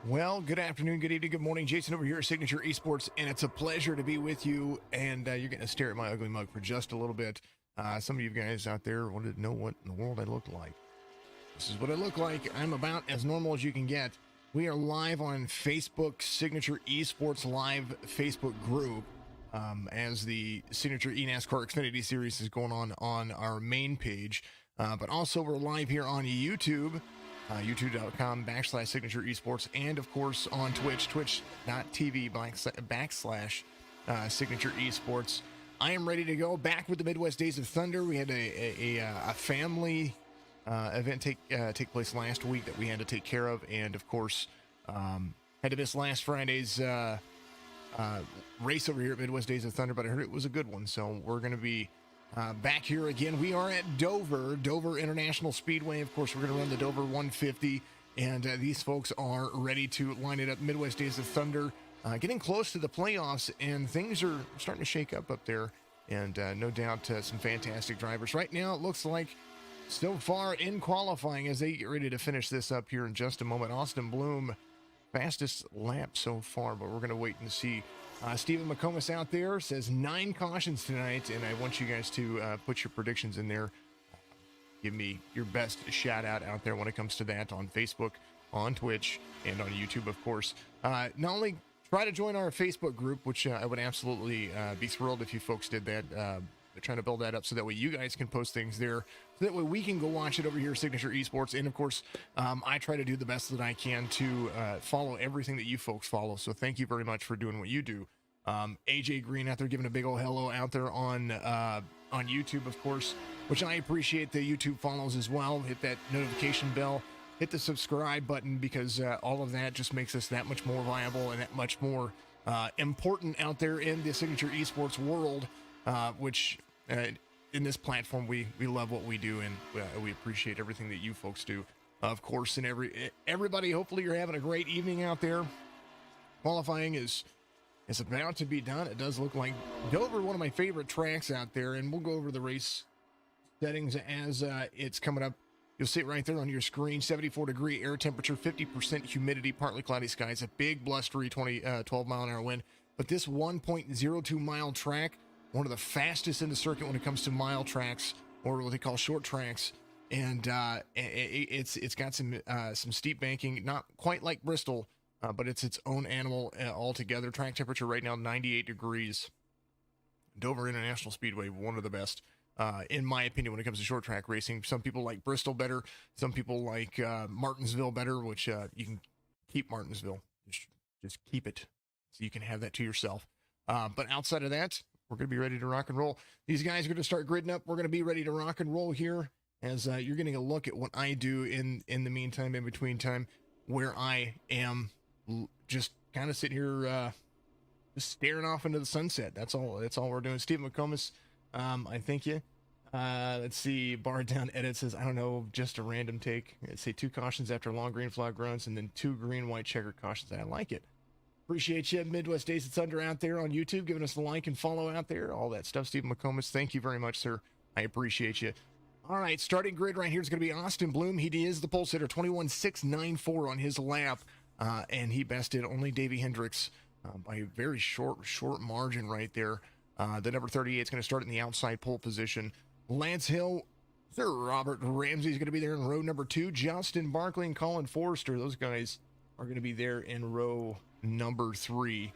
Well, good afternoon, good evening, good morning. Jason over here at Signature Esports, and it's a pleasure to be with you. And you're going to stare at my ugly mug for just a little bit. Some of you guys out there wanted to know what in the world I look like. This is what I look like. I'm about as normal as you can get. We are live on Facebook, Signature Esports Live Facebook group, as the Signature eNASCAR Xfinity Series is going on our main page. But also we're live here on YouTube. YouTube.com/Signature Esports, and of course on Twitch, twitch.tv/Signature Esports. I am ready to go back with the Midwest Days of Thunder. We had a family event take place last week that we had to take care of, and of course had to miss last Friday's race over here at Midwest Days of Thunder, but I heard it was a good one, so we're going to be back here again. We are at Dover International Speedway. Of course, we're going to run the Dover 150, and these folks are ready to line it up. Midwest Days of Thunder, getting close to the playoffs, and things are starting to shake up there, and no doubt some fantastic drivers. Right now, it looks like so far in qualifying as they get ready to finish this up here in just a moment. Austin Bloom, fastest lap so far, but we're going to wait and see. Stephen McComas out there says 9 cautions tonight, and I want you guys to put your predictions in there. Give me your best shout out there when it comes to that on Facebook, on Twitch, and on YouTube, of course. Not only try to join our Facebook group, which I would absolutely be thrilled if you folks did that. Trying to build that up so that way you guys can post things there, so that way we can go watch it over here at Signature Esports. And of course, I try to do the best that I can to follow everything that you folks follow. So thank you very much for doing what you do. AJ Green out there giving a big old hello out there on YouTube, of course, which I appreciate the YouTube follows as well. Hit that notification bell, hit the subscribe button, because all of that just makes us that much more viable and that much more important out there in the Signature Esports world, which in this platform, we love what we do, and we appreciate everything that you folks do, of course. And everybody, hopefully you're having a great evening out there. Qualifying is about to be done. It does look like Dover, one of my favorite tracks out there, and we'll go over the race settings as it's coming up. You'll see it right there on your screen. 74-degree air temperature, 50% humidity, partly cloudy skies, a big blustery 12-mile-an-hour wind. But this 1.02-mile track, one of the fastest in the circuit when it comes to mile tracks, or what they call short tracks, and it's got some steep banking, not quite like Bristol, but it's its own animal altogether. Track temperature right now 98 degrees. Dover International Speedway, one of the best, in my opinion, when it comes to short track racing. Some people like Bristol better. Some people like Martinsville better, which you can keep Martinsville. Just keep it, so you can have that to yourself. But outside of that, we're going to be ready to rock and roll. These guys are going to start gridding up. We're going to be ready to rock and roll here, as you're getting a look at what I do in the meantime, in between time, where I am just kind of sitting here just staring off into the sunset. That's all we're doing. Stephen McComas, I thank you. Let's see. Bar Down Edit says, I don't know, just a random take. Let's say 2 cautions after long green flag runs, and then 2 green-white checker cautions. I like it. Appreciate you, Midwest Days of Thunder out there on YouTube, giving us a like and follow out there, all that stuff. Stephen McComas, thank you very much, sir. I appreciate you. All right, starting grid right here is going to be Austin Bloom. He is the pole sitter, 21.694 on his lap, and he bested only Davey Hendricks by a very short margin right there. The number 38 is going to start in the outside pole position. Lance Hill, Sir Robert Ramsey is going to be there in row number 2. Justin Barkley and Colin Forrester, those guys are going to be there in row number 3. We're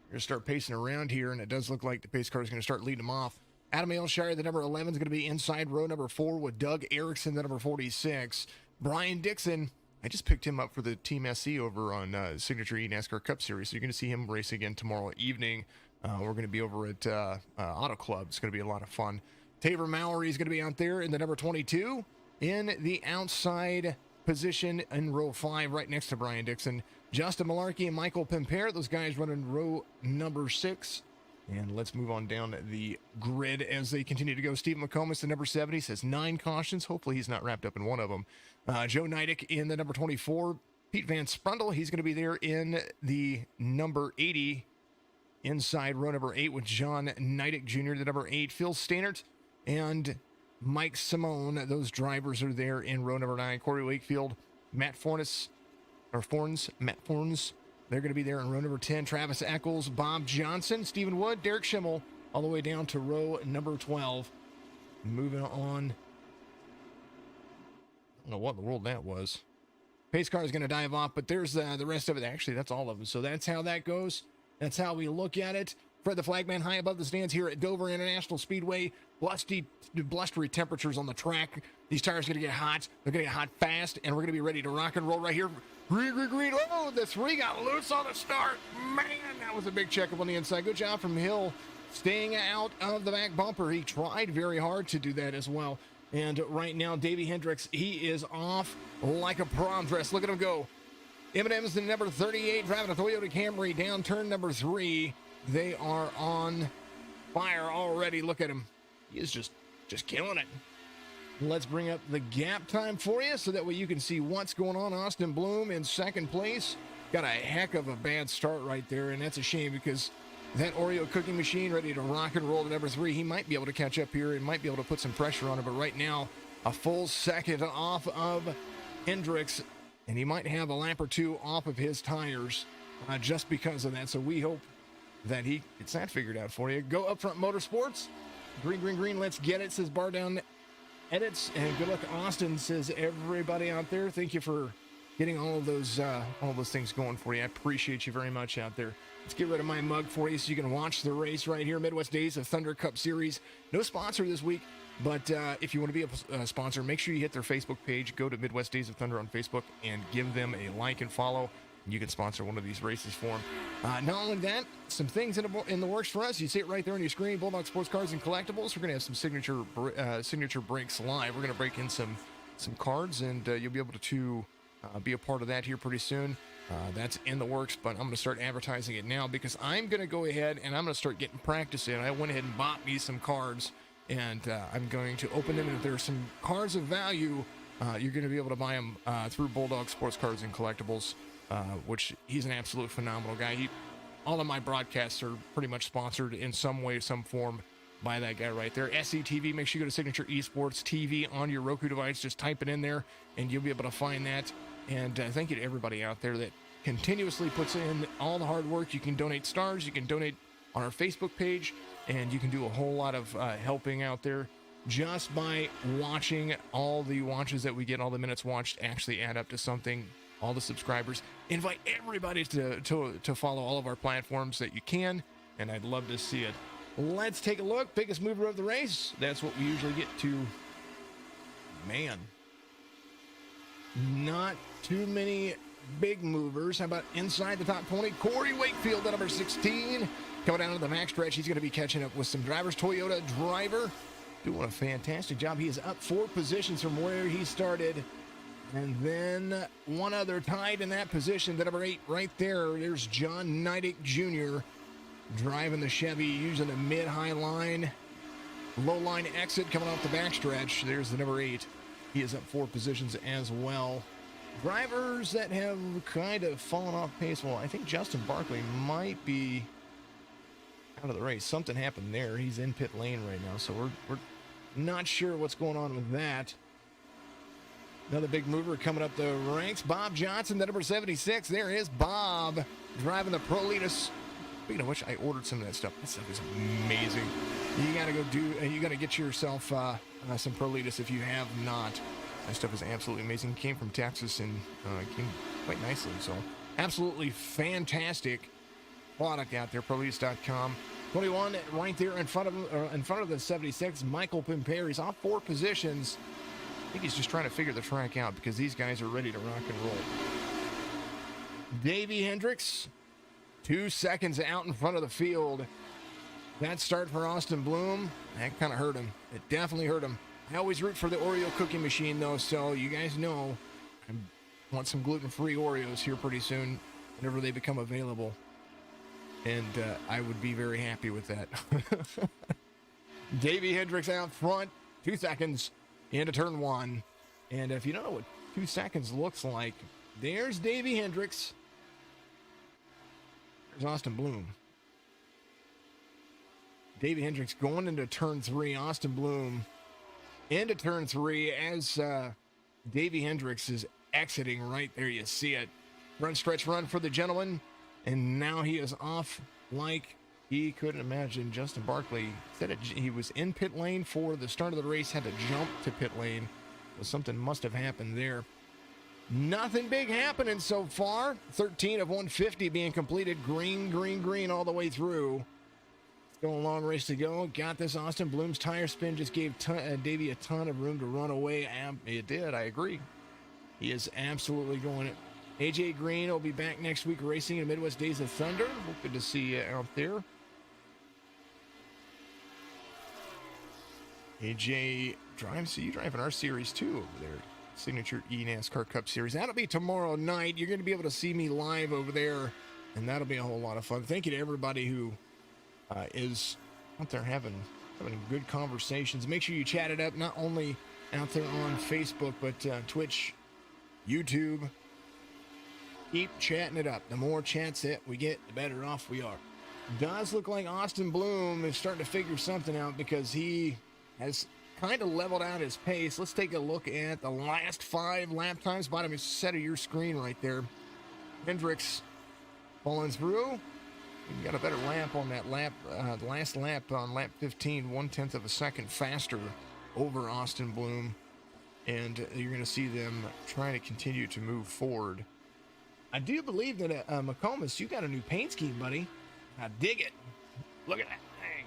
going to start pacing around here, and it does look like the pace car is going to start leading them off. Adam Ailshire, the number 11, is going to be inside row number 4 with Doug Erickson, the number 46. Brian Dixon, I just picked him up for the Team SC over on Signature eNASCAR Cup Series, so you're going to see him race again tomorrow evening. We're going to be over at Auto Club. It's going to be a lot of fun. Taver Mowry is going to be out there in the number 22 in the outside position in row 5, right next to Brian Dixon. Justin Malarkey and Michael Pimpere, those guys running row number 6. And let's move on down the grid as they continue to go. Steve McComas, the number 70, says 9 cautions. Hopefully he's not wrapped up in one of them. Joe Neidick in the number 24. Pete Van Sprundle, he's going to be there in the number 80. Inside row number 8 with John Neidick Jr., the number 8. Phil Stannert and Mike Simone, those drivers are there in row number 9. Corey Wakefield, Matt Fornes, Matt Forns. They're going to be there in row number 10. Travis Eccles, Bob Johnson, Stephen Wood, Derek Schimmel, all the way down to row number 12. Moving on. I don't know what in the world that was. Pace car is going to dive off, but there's the rest of it. Actually, that's all of them. So that's how that goes. That's how we look at it. Fred the Flagman high above the stands here at Dover International Speedway. Blustery temperatures on the track. These tires are going to get hot. They're going to get hot fast, and we're going to be ready to rock and roll right here. Green, green, green. Oh, the 3 got loose on the start. Man, that was a big checkup on the inside. Good job from Hill staying out of the back bumper. He tried very hard to do that as well. And right now, Davey Hendricks, he is off like a prom dress. Look at him go. M&M's in number 38, driving a Toyota Camry down turn number 3. They are on fire already. Look at him. He is just killing it. Let's bring up the gap time for you so that way you can see what's going on. Austin Bloom in second place. Got a heck of a bad start right there, and that's a shame because that Oreo cooking machine ready to rock and roll to number 3. He might be able to catch up here and might be able to put some pressure on it, but right now, a full second off of Hendricks, and he might have a lap or 2 off of his tires just because of that. So we hope that he gets that figured out for you. Go Up Front Motorsports. Green, green, green. Let's get it, says Bar Down Edits. And good luck, Austin, says everybody out there. Thank you for getting all of those things going for you. I appreciate you very much out there. Let's get rid of my mug for you so you can watch the race right here. Midwest Days of Thunder Cup Series. No sponsor this week, but if you want to be a sponsor, make sure you hit their Facebook page. Go to Midwest Days of Thunder on Facebook and give them a like and follow. You can sponsor one of these races for them. Not only that, some things in the works for us. You see it right there on your screen. Bulldog Sports Cars and Collectibles. We're going to have some signature breaks live. We're going to break in some cards, and you'll be able to be a part of that here pretty soon. That's in the works, but I'm going to start advertising it now because I'm going to go ahead and I'm going to start getting practice in. I went ahead and bought me some cards, and I'm going to open them. And if there's some cards of value, you're going to be able to buy them through Bulldog Sports Cars and Collectibles. Which he's an absolute phenomenal guy. All of my broadcasts are pretty much sponsored in some way, some form by that guy right there. SCTV, make sure you go to Signature Esports TV on your Roku device. Just type it in there and you'll be able to find that. And thank you to everybody out there that continuously puts in all the hard work. You can donate stars. You can donate on our Facebook page, and you can do a whole lot of helping out there just by watching. All the watches that we get, all the minutes watched actually add up to something. All the subscribers. Invite everybody to follow all of our platforms that you can, and I'd love to see it. Let's take a look. Biggest mover of the race. That's what we usually get to. Man, not too many big movers. How about inside the top 20? Corey Wakefield at number 16. Coming down to the max stretch, he's going to be catching up with some drivers. Toyota driver doing a fantastic job. He is up 4 positions from where he started. And then one other tied in that position, the number 8 right there. There's John Neidick Jr. driving the Chevy, using a mid-high line, low line exit coming off the backstretch. There's the number 8. He is up 4 positions as well. Drivers that have kind of fallen off pace. Well, I think Justin Barkley might be out of the race. Something happened there. He's in pit lane right now, so we're not sure what's going on with that. Another big mover coming up the ranks. Bob Johnson, the number 76. There is Bob driving the Prolitas. Speaking of which, I ordered some of that stuff. That stuff is amazing. You got to go you got to get yourself some Prolitas if you have not. That stuff is absolutely amazing. It came from Texas and came quite nicely. So absolutely fantastic product out there. Prolitas.com. 21 right there in front of the 76. Michael Pimpere. He's off 4 positions. I think he's just trying to figure the track out because these guys are ready to rock and roll. Davey Hendricks, 2 seconds out in front of the field. That start for Austin Bloom, that kind of hurt him. It definitely hurt him. I always root for the Oreo cookie machine, though, so you guys know I want some gluten-free Oreos here pretty soon whenever they become available. And I would be very happy with that. Davey Hendricks out front, 2 seconds. Into turn 1. And if you don't know what 2 seconds looks like, there's Davey Hendricks. There's Austin Bloom. Davey Hendricks going into turn 3. Austin Bloom into turn 3 as Davey Hendricks is exiting right there. You see it. Run, stretch, run for the gentleman. And now he is off like he couldn't imagine. Justin Barkley said he was in pit lane for the start of the race, had to jump to pit lane. So something must have happened there. Nothing big happening so far. 13 of 150 being completed. Green, green, green all the way through. Still a long race to go. Got this. Austin Bloom's tire spin just gave Davey a ton of room to run away. It did. I agree. He is absolutely going it. AJ Green will be back next week racing in Midwest Days of Thunder. Good to see you out there. AJ drives. So you drive in our series too over there. Signature eNASCAR Cup Series. That'll be tomorrow night. You're going to be able to see me live over there, and that'll be a whole lot of fun. Thank you to everybody who is out there having good conversations. Make sure you chat it up, not only out there on Facebook, but Twitch, YouTube. Keep chatting it up. The more chats that we get, the better off we are. Does look like Austin Bloom is starting to figure something out because he has kind of leveled out his pace. Let's take a look at the last 5 lap times. Bottom set of your screen right there. Hendricks falling through. You got a better lap on that lap. The last lap on lap 15, 1/10 of a second faster over Austin Bloom. And you're going to see them trying to continue to move forward. I do believe that McComas, you got a new paint scheme, buddy. I dig it. Look at that thing.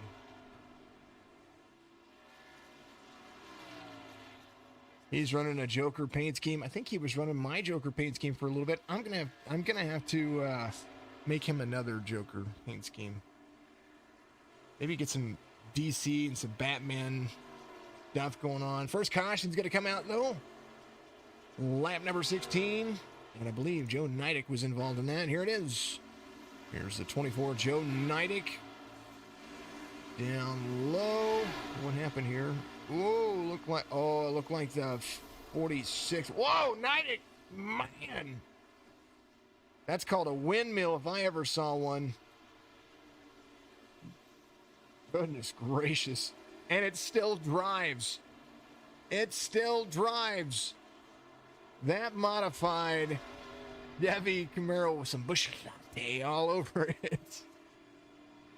He's running a Joker paint scheme. I think he was running my Joker paint scheme for a little bit. I'm gonna have to make him another Joker paint scheme. Maybe get some DC and some Batman stuff going on. First caution's gonna come out though. Lap number 16, and I believe Joe Nidick was involved in that. Here it is. Here's the 24, Joe Nidick. Down low. What happened here? Whoa, it looked like the 46. Whoa, Nidick! Man! That's called a windmill if I ever saw one. Goodness gracious. And it still drives. It still drives. That modified Chevy Camaro with some Busch Latte all over it.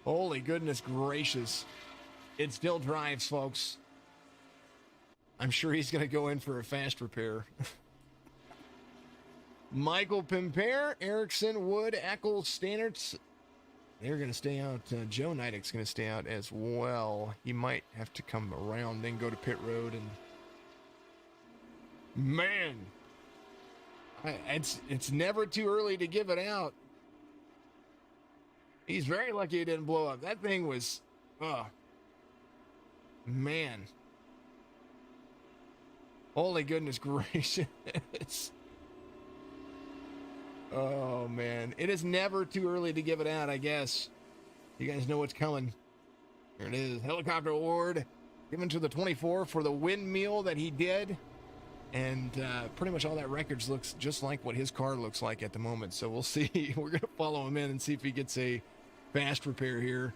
Holy goodness gracious. It still drives, folks. I'm sure he's going to go in for a fast repair. Michael Pimper, Erickson, Wood, Eccles, Standards. They're going to stay out. Joe Nidick's going to stay out as well. He might have to come around, then go to pit road. And man, it's never too early to give it out. He's very lucky it didn't blow up. That thing was, man. Holy goodness gracious. Oh, man. It is never too early to give it out, I guess. You guys know what's coming. Here it is. Helicopter award given to the 24 for the windmill that he did. And pretty much all that records looks just like what his car looks like at the moment. So we'll see. We're going to follow him in and see if he gets a fast repair here.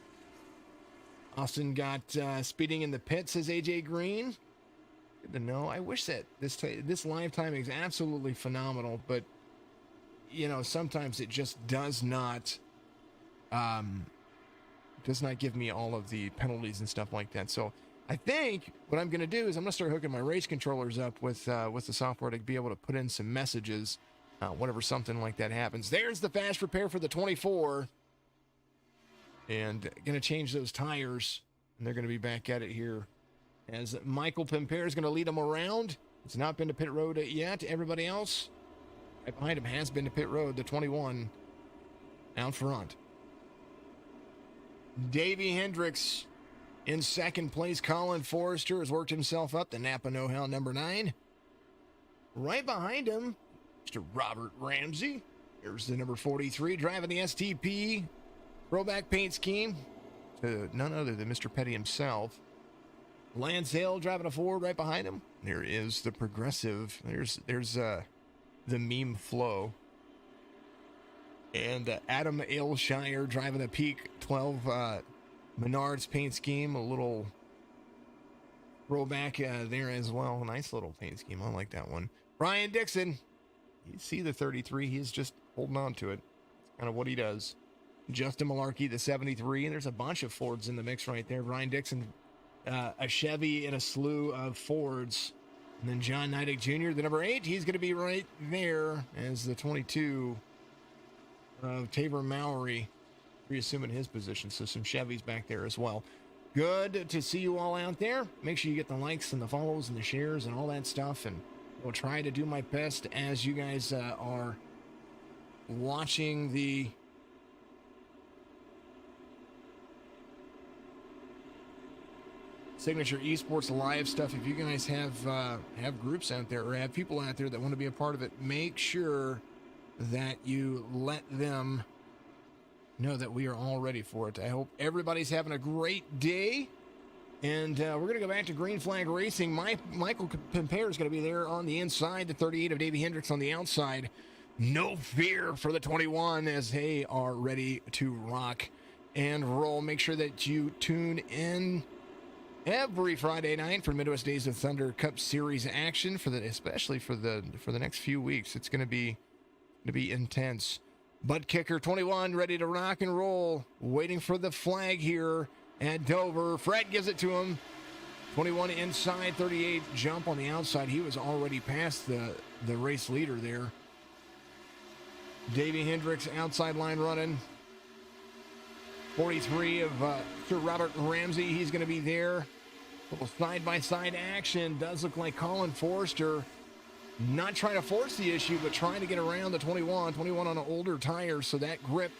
Austin got speeding in the pit, says AJ Green. Good to know. I wish that this live timing is absolutely phenomenal, but you know, sometimes it just does not give me all of the penalties and stuff like that. So I think what I'm going to do is I'm going to start hooking my race controllers up with the software to be able to put in some messages whenever something like that happens. There's the fast repair for the 24. And going to change those tires, and they're going to be back at it here as Michael Pimper is going to lead them around. It's not been to pit road yet. Everybody else right behind him has been to pit road, the 21 out front. Davey Hendricks in second place. Colin Forrester has worked himself up. The Napa Know-How number 9. Right behind him, Mr. Robert Ramsey. Here's the number 43 driving the STP throwback paint scheme to none other than Mr. Petty himself. Lance Hill driving a Ford right behind him. There is the Progressive. There's the meme flow. And Adam Aylshire driving a Peak 12 Menards paint scheme. A little throwback there as well. Nice little paint scheme. I like that one. Brian Dixon. You see the 33. He is just holding on to it. It's kind of what he does. Justin Malarkey, the 73, and there's a bunch of Fords in the mix right there. Ryan Dixon, a Chevy, and a slew of Fords. And then John Nidek Jr., the number 8, he's going to be right there as the 22 of Tabor Mowry, reassuming his position. So some Chevys back there as well. Good to see you all out there. Make sure you get the likes and the follows and the shares and all that stuff. And I'll try to do my best as you guys are watching the Signature Esports Live stuff. If you guys have groups out there or have people out there that want to be a part of it, make sure that you let them know that we are all ready for it. I hope everybody's having a great day. And we're going to go back to Green Flag Racing. Michael Pimper is going to be there on the inside, the 38 of Davey Hendricks on the outside. No fear for the 21 as they are ready to rock and roll. Make sure that you tune in every Friday night for Midwest Days of Thunder Cup Series action, especially for the next few weeks. It's going to be intense. Butt Kicker 21 ready to rock and roll, waiting for the flag here at Dover. Fred gives it to him. 21 inside, 38 jump on the outside. He was already past the race leader there. Davey Hendricks outside line running. 43 of Sir Robert Ramsey. He's going to be there. A little side-by-side action. Does look like Colin Forrester not trying to force the issue, but trying to get around the 21. 21 on an older tire, so that grip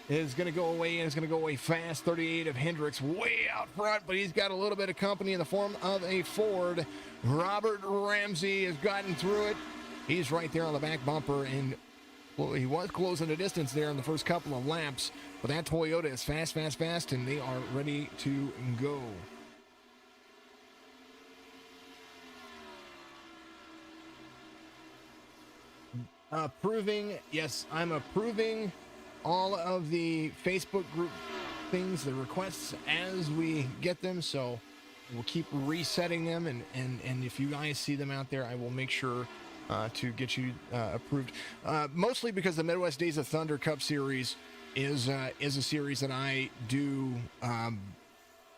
is going to go away, and it's going to go away fast. 38 of Hendricks way out front, but he's got a little bit of company in the form of a Ford. Robert Ramsey has gotten through it. He's right there on the back bumper, and well, he was closing the distance there in the first couple of laps, but that Toyota is fast, and they are ready to go. Yes, I'm approving all of the Facebook group things, the requests as we get them, so we'll keep resetting them, and if you guys see them out there, I will make sure to get you approved. Mostly because the Midwest Days of Thunder Cup Series is a series that I do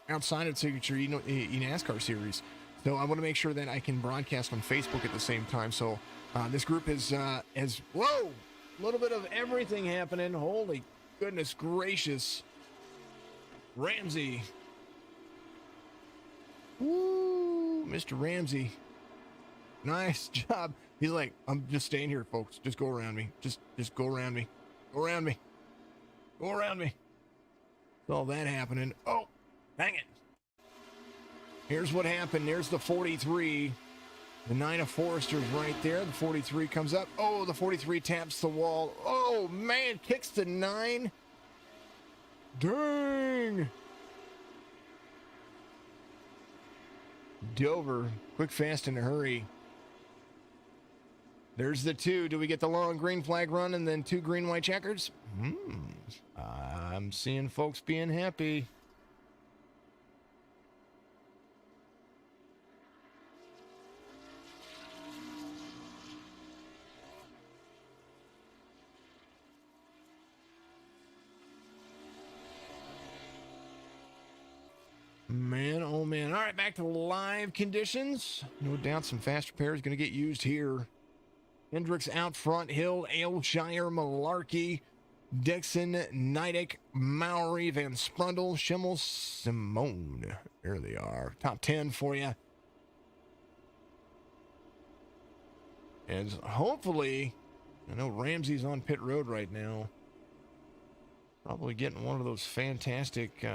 outside of Signature NASCAR Series. So I want to make sure that I can broadcast on Facebook at the same time. So this group has whoa, a little bit of everything happening. Holy goodness gracious. Ramsey. Woo, Mr. Ramsey. Nice job. He's like, I'm just staying here, folks. Just go around me. Just go around me. Go around me. Go around me. All that happening. Oh, dang it. Here's what happened. There's the 43. The 9 of Forrester's right there. The 43 comes up. Oh, the 43 taps the wall. Oh, man. Kicks the 9. Dang. Dover. Quick, fast, in a hurry. There's the 2. Do we get the long green flag run and then 2 green, white checkers? I'm seeing folks being happy. Man, oh man. All right, back to live conditions. No doubt some fast repair is going to get used here. Hendricks out front, Hill, Aylshire, Malarkey, Dixon, Nidek, Mowry, Van Sprundle, Schimmel, Simone. There they are. Top 10 for you. And hopefully, I know Ramsey's on pit road right now. Probably getting one of those fantastic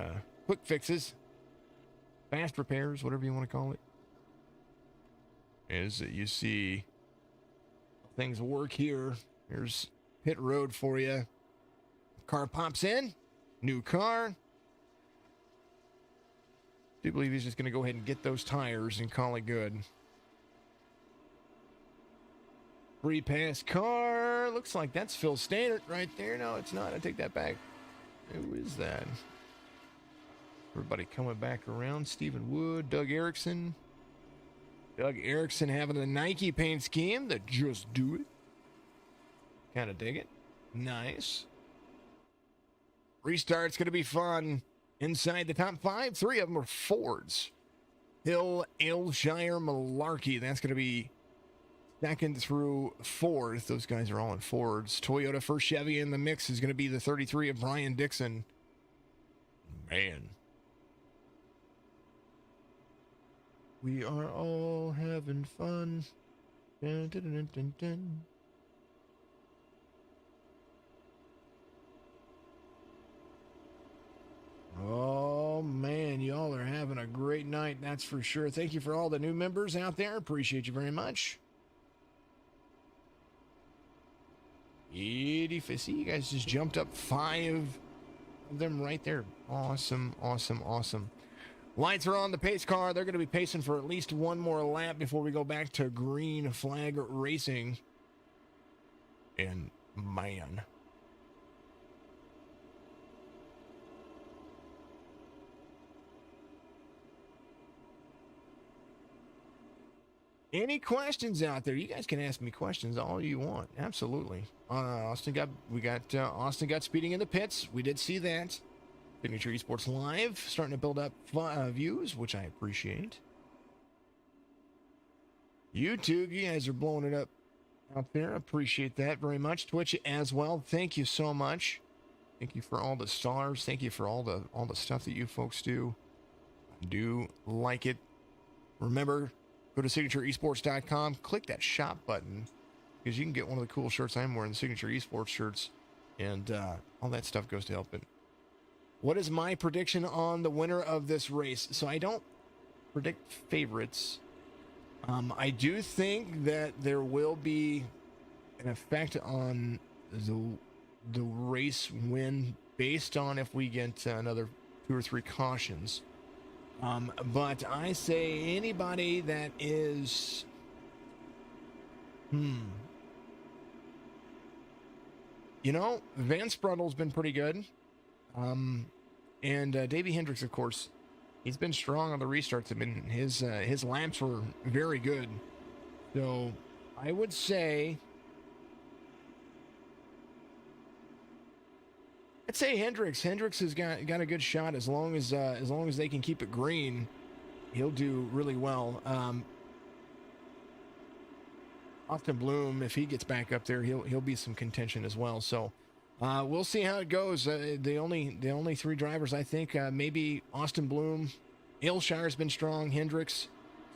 quick fixes. Fast repairs, whatever you want to call it. As you see things work here. Here's pit road for you. Car pops in. New car. I do believe he's just going to go ahead and get those tires and call it good. Free pass car. Looks like that's Phil Stannard right there. No, it's not. I take that back. Who is that? Everybody coming back around. Stephen Wood, Doug Erickson. Doug Erickson having a Nike paint scheme that just do it. Kind of dig it. Nice. Restart's going to be fun. Inside the top 5, 3 of them are Fords. Hill, Aylshire, Malarkey. That's going to be second through fourth. Those guys are all in Fords. Toyota first Chevy in the mix is going to be the 33 of Brian Dixon. Man. We are all having fun. Dun, dun, dun, dun, dun. Oh, man, y'all are having a great night, that's for sure. Thank you for all the new members out there. Appreciate you very much. See, you guys just jumped up 5 of them right there. Awesome, awesome, awesome. Lights are on the pace car. They're going to be pacing for at least one more lap before we go back to green flag racing. And, man... Any questions out there? You guys can ask me questions all you want. Absolutely. Austin got speeding in the pits. We did see that. Signature Esports Live starting to build up views, which I appreciate. YouTube, you guys are blowing it up out there. Appreciate that very much. Twitch as well. Thank you so much. Thank you for all the stars. Thank you for all the stuff that you folks do. I do like it. Remember, go to signatureesports.com, click that shop button, because you can get one of the cool shirts I'm wearing, the Signature Esports shirts, and all that stuff goes to help it. What is my prediction on the winner of this race? So I don't predict favorites. I do think that there will be an effect on the race win based on if we get another 2 or 3 cautions. But I say anybody that is, Van Spruddel's been pretty good. And Davey Hendricks, of course, he's been strong on the restarts. I mean, his laps were very good. So I would say, I'd say Hendricks. Hendricks has got a good shot as long as they can keep it green. He'll do really well. Austin Bloom, if he gets back up there, he'll be some contention as well. So we'll see how it goes. The only 3 drivers, I think, maybe Austin Bloom, Aylshire's been strong, Hendricks,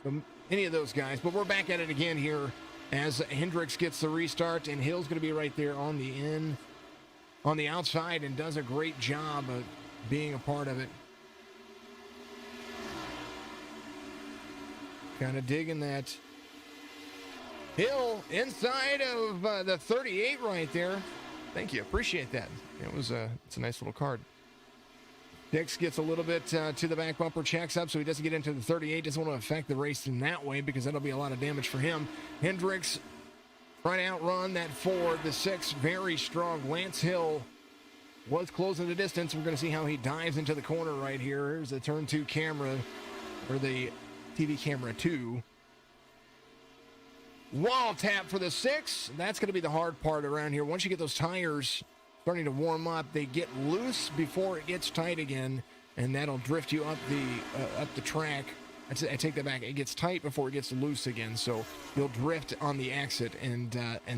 so any of those guys. But we're back at it again here as Hendricks gets the restart, and Hill's going to be right there on the end. On the outside, and does a great job of being a part of it. Kind of digging that. Hill inside of the 38 right there. Thank you. Appreciate that. It's a nice little card. Dix gets a little bit to the back bumper, checks up so he doesn't get into the 38. Doesn't want to affect the race in that way because that'll be a lot of damage for him. Hendricks trying to outrun that 4, the 6, very strong. Lance Hill was closing the distance. We're going to see how he dives into the corner right here. Here's the turn 2 camera, or the TV camera 2. Wall tap for the 6. That's going to be the hard part around here. Once you get those tires starting to warm up, they get loose before it gets tight again, and that'll drift you up the track. I take that back. It gets tight before it gets loose again, so you'll drift on the exit, and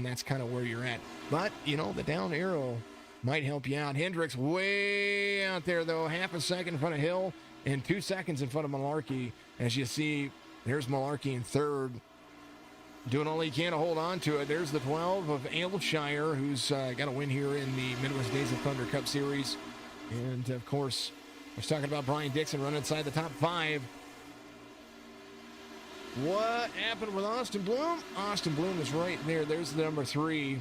that's kind of where you're at. But, the down arrow might help you out. Hendricks way out there, though. Half a second in front of Hill and 2 seconds in front of Malarkey. As you see, there's Malarkey in third, doing all he can to hold on to it. There's the 12 of Aylshire, who's got a win here in the Midwest Days of Thunder Cup Series. And, of course, I was talking about Brian Dixon running inside the top 5. What happened with Austin Bloom? Austin Bloom is right there. There's the number 3.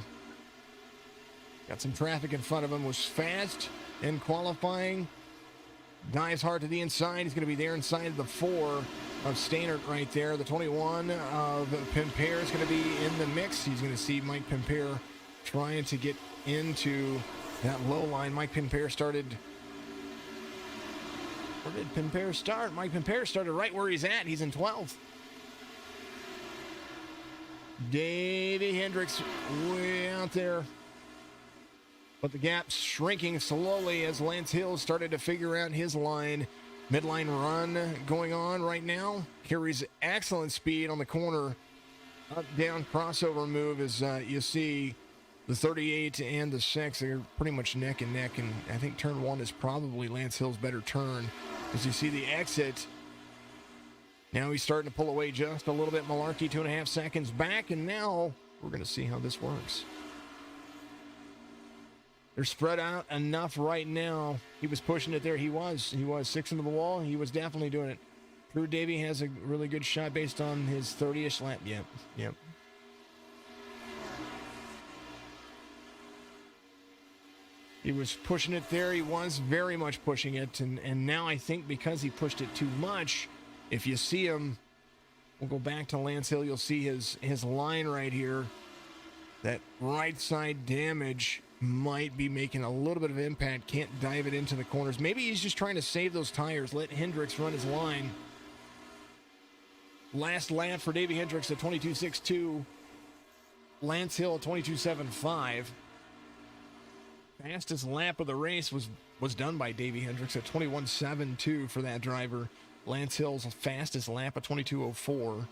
Got some traffic in front of him. Was fast in qualifying. Dives hard to the inside. He's going to be there inside the 4 of Stannard right there. The 21 of Pimpere is going to be in the mix. He's going to see Mike Pimpere trying to get into that low line. Mike Pimpere started... Where did Pimpere start? Mike Pimpere started right where he's at. He's in 12th. Davey Hendricks way out there. but the gap's shrinking slowly as Lance Hill started to figure out his line. Midline run going on right now. Carries excellent speed on the corner. Up, down, crossover move as you see the 38 and the 6 are pretty much neck and neck, and I think turn 1 is probably Lance Hill's better turn. As you see the exit, now he's starting to pull away just a little bit. Malarkey 2.5 seconds back, and now we're going to see how this works. They're spread out enough right now. He was pushing it there. He was 6 into the wall. He was definitely doing it. Drew Davy has a really good shot based on his 30-ish lap. Yep. He was pushing it there. He was very much pushing it. And now I think because he pushed it too much, if you see him, we'll go back to Lance Hill. You'll see his line right here. That right side damage might be making a little bit of impact. Can't dive it into the corners. Maybe he's just trying to save those tires. Let Hendricks run his line. Last lap for Davey Hendricks at 22.62. Lance Hill at 22.75. Fastest lap of the race was done by Davey Hendricks at 21.72 for that driver. Lance Hill's fastest lap at 22.04.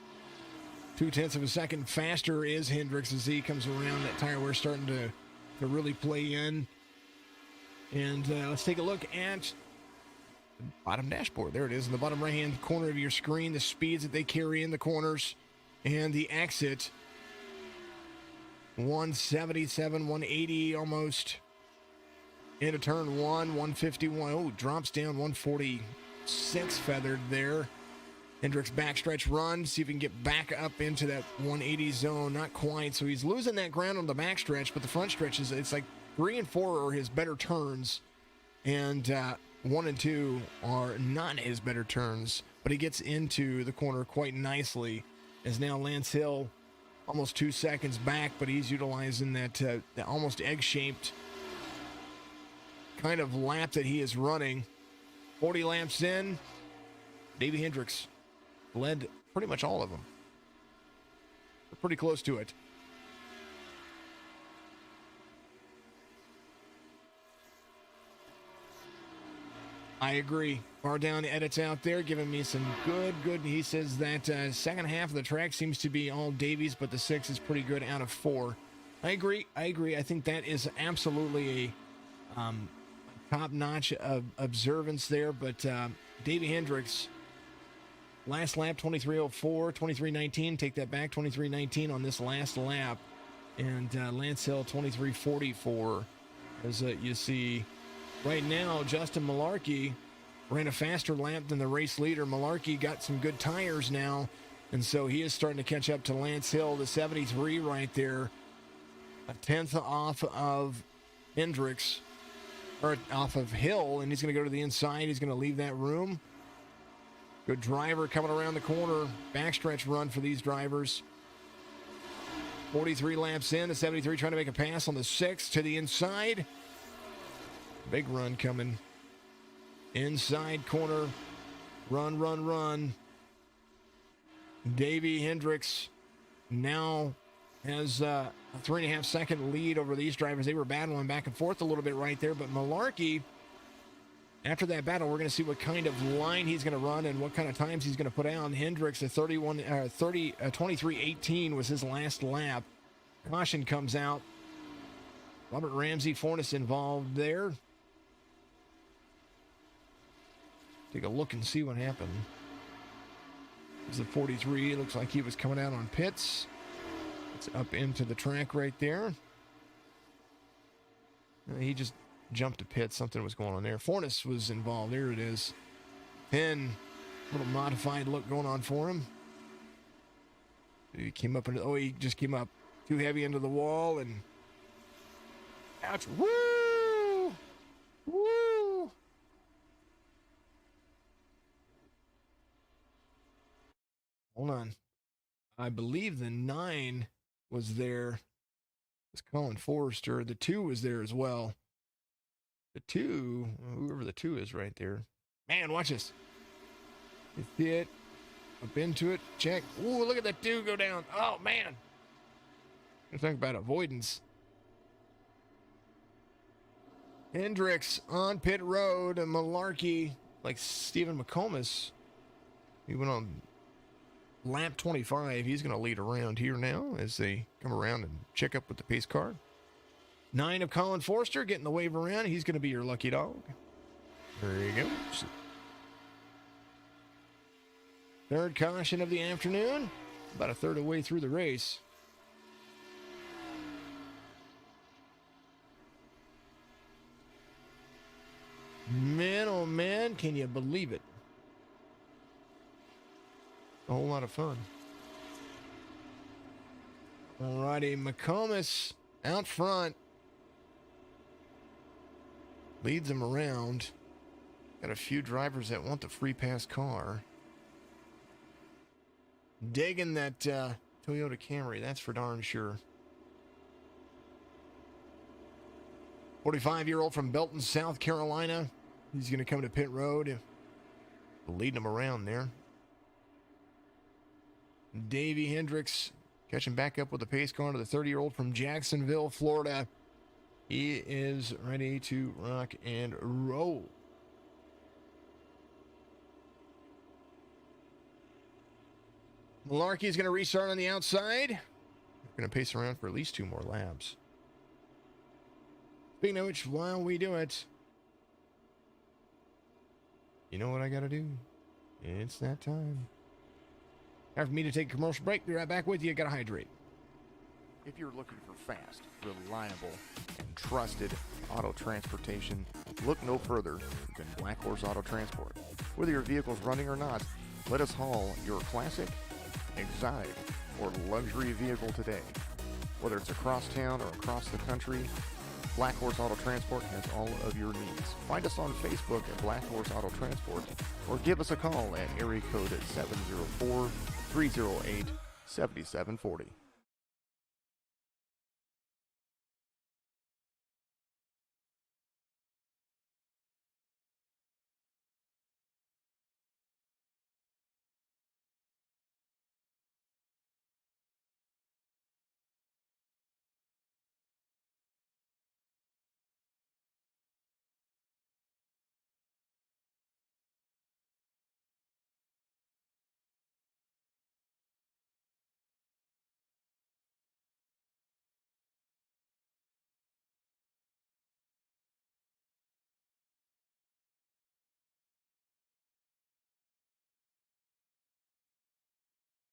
0.2 of a second faster is Hendricks as he comes around. That tire wear starting to really play in. And let's take a look at the bottom dashboard. There it is in the bottom right-hand corner of your screen. The speeds that they carry in the corners and the exit. 177, 180 almost. Into turn 1, 151. Oh, drops down 146 feathered there. Hendricks backstretch run, see if he can get back up into that 180 zone. Not quite, so he's losing that ground on the backstretch, but the front stretch it's like 3 and 4 are his better turns, and 1 and 2 are not his better turns, but he gets into the corner quite nicely, as now Lance Hill almost 2 seconds back, but he's utilizing that almost egg-shaped kind of lap that he is running. 40 laps in, Davey Hendricks led pretty much all of them. We're pretty close to it. I agree. Far down edits out there, giving me some good. He says that second half of the track seems to be all Davies, but the 6 is pretty good out of 4. I agree. I think that is absolutely a top-notch observance there, but Davey Hendricks, last lap 23.04, 23.19, take that back, 23.19 on this last lap, and Lance Hill 23.44. As you see right now, Justin Malarkey ran a faster lap than the race leader. Malarkey got some good tires now, and so he is starting to catch up to Lance Hill, the 73 right there, a 10th off of Hendricks, or off of Hill, and he's going to go to the inside. He's going to leave that room. Good driver coming around the corner. Backstretch run for these drivers. 43 laps in. The 73 trying to make a pass on the 6 to the inside. Big run coming. Inside corner. Run. Davey Hendricks now has a 3.5 second lead over these drivers. They were battling back and forth a little bit right there, but Malarkey, after that battle, we're going to see what kind of line he's going to run and what kind of times he's going to put out. Hendricks, 23.18 was his last lap. Caution comes out. Robert Ramsey, Fornes involved there. Take a look and see what happened. There's the 43. Looks like he was coming out on pits. It's up into the track right there. He just jumped to pit. Something was going on there. Fornes was involved. There it is. Penn, little modified look going on for him. He came up into, he just came up too heavy into the wall and ouch. Woo! Hold on. I believe the 9 was there. It's Colin Forrester. The 2 was there as well. The 2, whoever the 2 is right there. Man, watch this. You see it. Up into it. Check. Ooh, look at that 2 go down. Oh, man. Talk about avoidance. Hendricks on pit road, and Malarkey, like Stephen McComas, he went on lap 25. He's going to lead around here now as they come around and check up with the pace car. 9 of Colin Forster getting the wave around. He's going to be your lucky dog. There you go. Third caution of the afternoon. About a third of the way through the race. Man, oh man, can you believe it? A whole lot of fun. Alrighty, McComas out front. Leads him around. Got a few drivers that want the free pass car. Digging that Toyota Camry, that's for darn sure. 45-year-old from Belton, South Carolina. He's going to come to pit road. Leading him around there. Davey Hendricks catching back up with the pace car to the 30-year-old from Jacksonville, Florida. He is ready to rock and roll. Malarkey's going to restart on the outside. We're going to pace around for at least 2 more laps. Speaking of which, while we do it, you know what I got to do? It's that time. Time for me to take a commercial break. Be right back with you. Got to hydrate. If you're looking for fast, reliable, and trusted auto transportation, look no further than Black Horse Auto Transport. Whether your vehicle's running or not, let us haul your classic, exotic, or luxury vehicle today. Whether it's across town or across the country, Black Horse Auto Transport has all of your needs. Find us on Facebook at Black Horse Auto Transport or give us a call at area code 704-308-7740.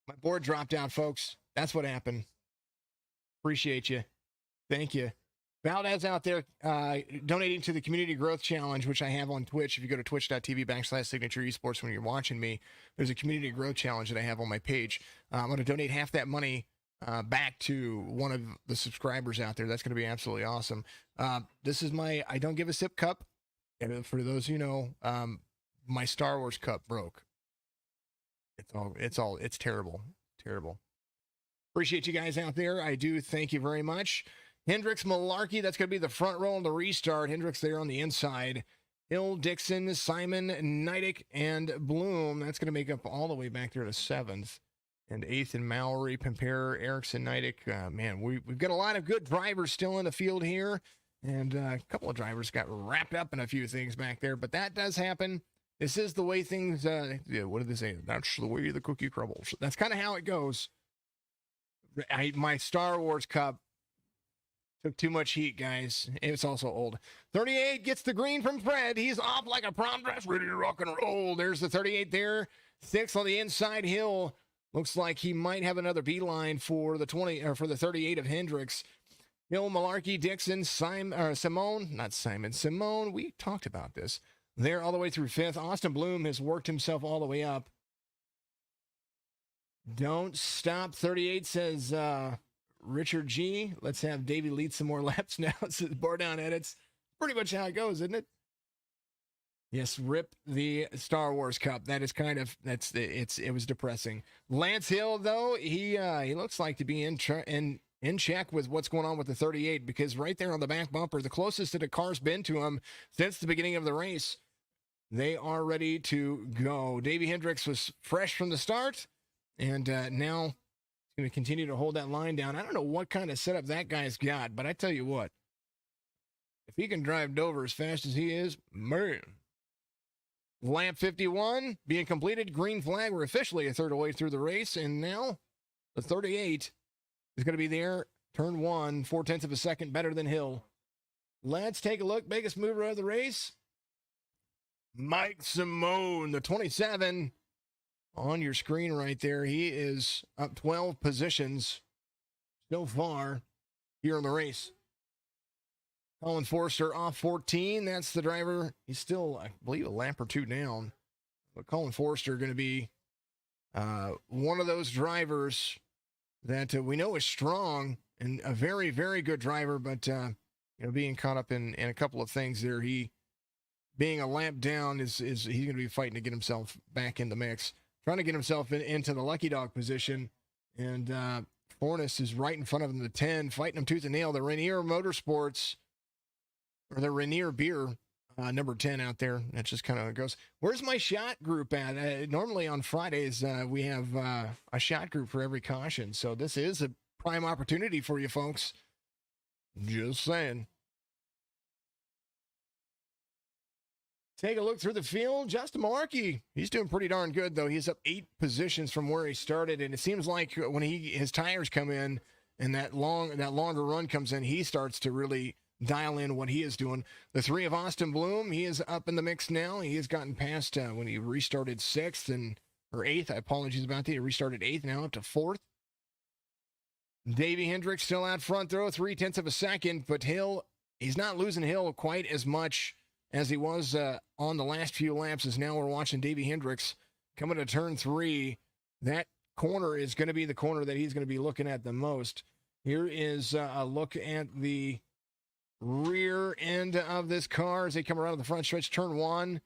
My board dropped out, folks. That's what happened. Appreciate you. Thank you. Valdez out there donating to the Community Growth Challenge, which I have on Twitch. If you go to twitch.tv/signature esports when you're watching me, there's a Community Growth Challenge that I have on my page. I'm going to donate half that money back to one of the subscribers out there. That's going to be absolutely awesome. This is my I Don't Give a Sip cup. And for those who know, my Star Wars cup broke. It's terrible. Terrible. Appreciate you guys out there. I do thank you very much. Hendricks, Malarkey, that's going to be the front row on the restart. Hendricks there on the inside. Hill, Dixon, Simon, Neidick, and Bloom. That's going to make up all the way back there to 7th. And 8th and Mowry, Pimper, Erickson, Neidick. Man, we've got a lot of good drivers still in the field here. And a couple of drivers got wrapped up in a few things back there. But that does happen. This is the way things, what did they say? That's the way the cookie crumbles. That's kind of how it goes. My Star Wars cup took too much heat, guys. It's also old. 38 gets the green from Fred. He's off like a prom dress, ready to rock and roll. There's the 38 there. 6 on the inside. Hill looks like he might have another beeline for the 20 or for the 38 of Hendricks. Hill, Malarkey, Dixon, Simone. We talked about this. There all the way through 5th. Austin Bloom has worked himself all the way up. Don't stop. 38 says Richard G. Let's have Davey lead some more laps now. It says bar down edits. Pretty much how it goes, isn't it? Yes, rip the Star Wars Cup. That is kind of it was depressing. Lance Hill though, he looks like to be in check with what's going on with the 38 because right there on the back bumper, the closest that a car's been to him since the beginning of the race. They are ready to go. Davey Hendricks was fresh from the start. And now he's going to continue to hold that line down. I don't know what kind of setup that guy's got, but I tell you what, If he can drive Dover as fast as he is, man. Lap 51 being completed. Green flag. We're officially a third of the way through the race. And now the 38 is going to be there. Turn 1, 4/10 of a second better than Hill. Let's take a look. Biggest mover of the race. Mike Simone, the 27 on your screen right there. He is up 12 positions so far here in the race. Colin Forster off 14. That's the driver. He's still, I believe, a lap or two down. But Colin Forster going to be one of those drivers that we know is strong and a very, very good driver, but being caught up in a couple of things there. He being a lap down is he's going to be fighting to get himself back in the mix, trying to get himself into the lucky dog position. And Fornes is right in front of him, the 10, fighting him tooth and nail. The Rainier Motorsports, or the Rainier Beer, number 10 out there. That's just kind of how it goes. Where's my shot group at? Normally on Fridays, we have a shot group for every caution. So this is a prime opportunity for you folks. Just saying. Take a look through the field. Justin Malarkey, he's doing pretty darn good, though. He's up 8 positions from where he started, and it seems like when his tires come in and that longer run comes in, he starts to really dial in what he is doing. The 3 of Austin Bloom, he is up in the mix now. He has gotten past when he restarted 6th or 8th. I apologize about that. He restarted 8th, now up to 4th. Davey Hendricks still out front, though, 0.3 of a second, but Hill, he's not losing Hill quite as much as he was on the last few laps, as now we're watching Davey Hendricks coming to turn 3. That corner is going to be the corner that he's going to be looking at the most. Here is a look at the rear end of this car as they come around the front stretch. Turn 1,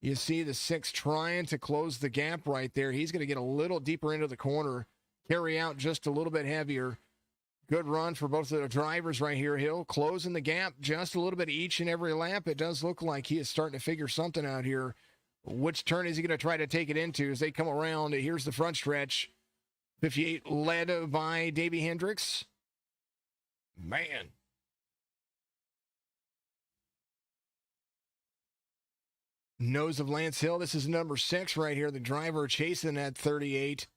you see the 6 trying to close the gap right there. He's going to get a little deeper into the corner, carry out just a little bit heavier. Good run for both of the drivers right here. Hill closing the gap just a little bit each and every lap. It does look like he is starting to figure something out here. Which turn is he going to try to take it into as they come around? Here's the front stretch. 58 led by Davey Hendricks. Man. Nose of Lance Hill. This is number 6 right here. The driver chasing that 38.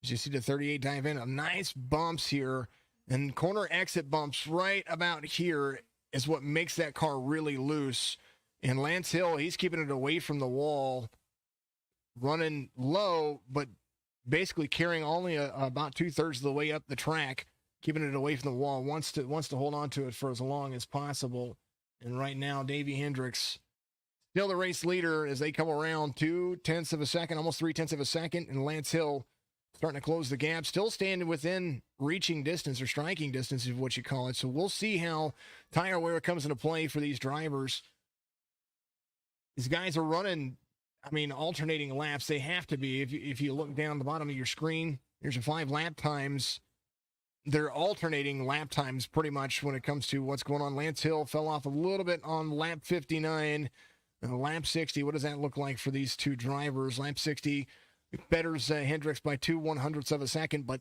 As you see the 38 dive in. Nice bumps here. And corner exit bumps right about here is what makes that car really loose. And Lance Hill, he's keeping it away from the wall, running low, but basically carrying only about 2/3 of the way up the track, keeping it away from the wall, wants to hold on to it for as long as possible. And right now, Davey Hendricks, still the race leader as they come around 0.2 of a second, almost 0.3 of a second. And Lance Hill starting to close the gap, still standing within reaching distance or striking distance is what you call it. So we'll see how tire wear comes into play for these drivers. These guys are running, alternating laps. They have to be. If you look down the bottom of your screen, there's your 5 lap times. They're alternating lap times pretty much when it comes to what's going on. Lance Hill fell off a little bit on lap 59. Lap 60, what does that look like for these two drivers? Lap 60 betters Hendricks by 0.02 of a second, but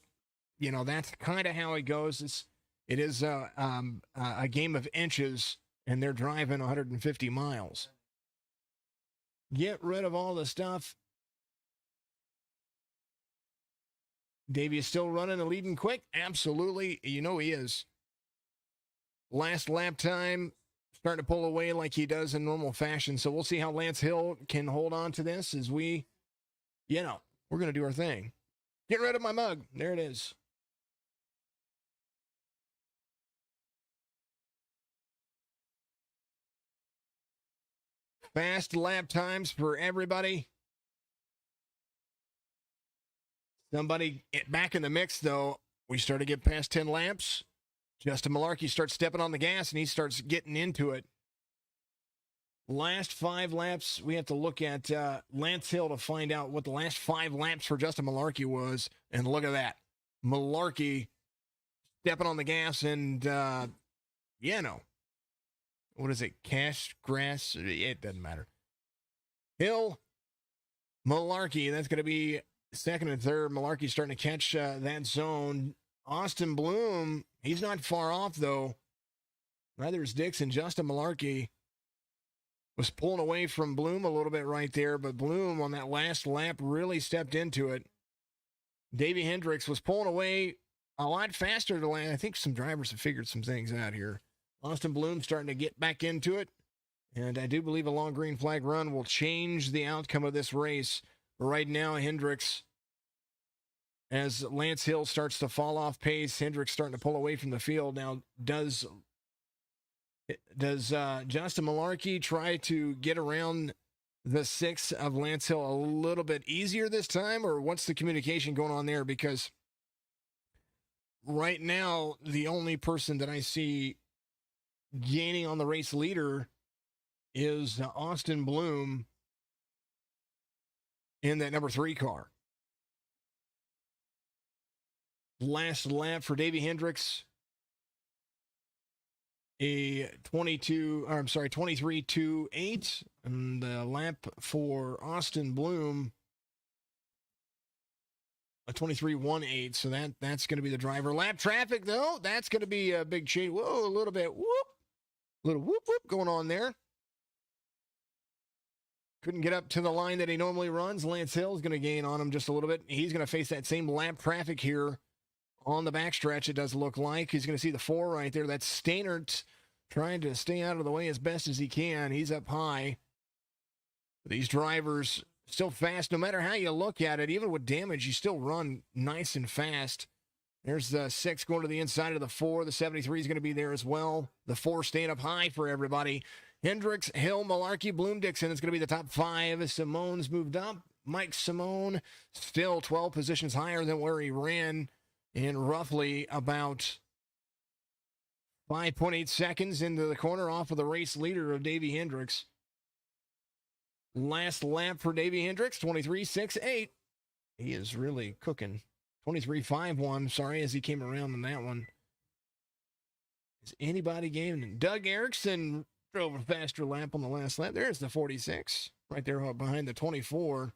that's kind of how it goes. It is a game of inches, and they're driving 150 miles. Get rid of all the stuff. Davey is still running and leading quick. Absolutely, he is. Last lap time, starting to pull away like he does in normal fashion. So we'll see how Lance Hill can hold on to this as we. We're going to do our thing. Get rid of my mug. There it is. Fast lap times for everybody. Somebody back in the mix, though. We start to get past 10 laps. Justin Malarkey starts stepping on the gas, and he starts getting into it. Last 5 laps, we have to look at Lance Hill to find out what the last 5 laps for Justin Malarkey was. And look at that. Malarkey stepping on the gas and, what is it? Cash, grass? It doesn't matter. Hill, Malarkey, that's going to be second and third. Malarkey starting to catch that zone. Austin Bloom, he's not far off, though. Neither is Dixon. Justin Malarkey was pulling away from Bloom a little bit right there, but Bloom on that last lap really stepped into it. Davey Hendricks was pulling away a lot faster to land. I think some drivers have figured some things out here. Austin Bloom starting to get back into it. And I do believe a long green flag run will change the outcome of this race. But right now, Hendricks, as Lance Hill starts to fall off pace, Hendricks starting to pull away from the field. Now, does Justin Malarkey try to get around the 6 of Lance Hill a little bit easier this time, or what's the communication going on there? Because right now, the only person that I see gaining on the race leader is Austin Bloom in that number 3 car. Last lap for Davey Hendricks, a 23.28, and the lap for Austin Bloom, a 23.18. So that's going to be the driver. Lap traffic, though, that's going to be a big change. Whoa, a little bit, little whoop going on there. Couldn't get up to the line that he normally runs. Lance Hill is going to gain on him just a little bit. He's going to face that same lap traffic here on the backstretch, it does look like. He's going to see the 4 right there. That's Stainert trying to stay out of the way as best as he can. He's up high. These drivers still fast. No matter how you look at it, even with damage, you still run nice and fast. There's the 6 going to the inside of the 4. The 73 is going to be there as well. The 4 staying up high for everybody. Hendricks, Hill, Malarkey, Bloom, Dixon is going to be the top 5. Simone's moved up. Mike Simone still 12 positions higher than where he ran in roughly about 5.8 seconds into the corner off of the race leader of Davey Hendricks. Last lap for Davey Hendricks, 23.68. He is really cooking. 23.51, sorry, as he came around on that one. Is anybody gaining? Doug Erickson drove a faster lap on the last lap. There's the 46 right there behind the 24.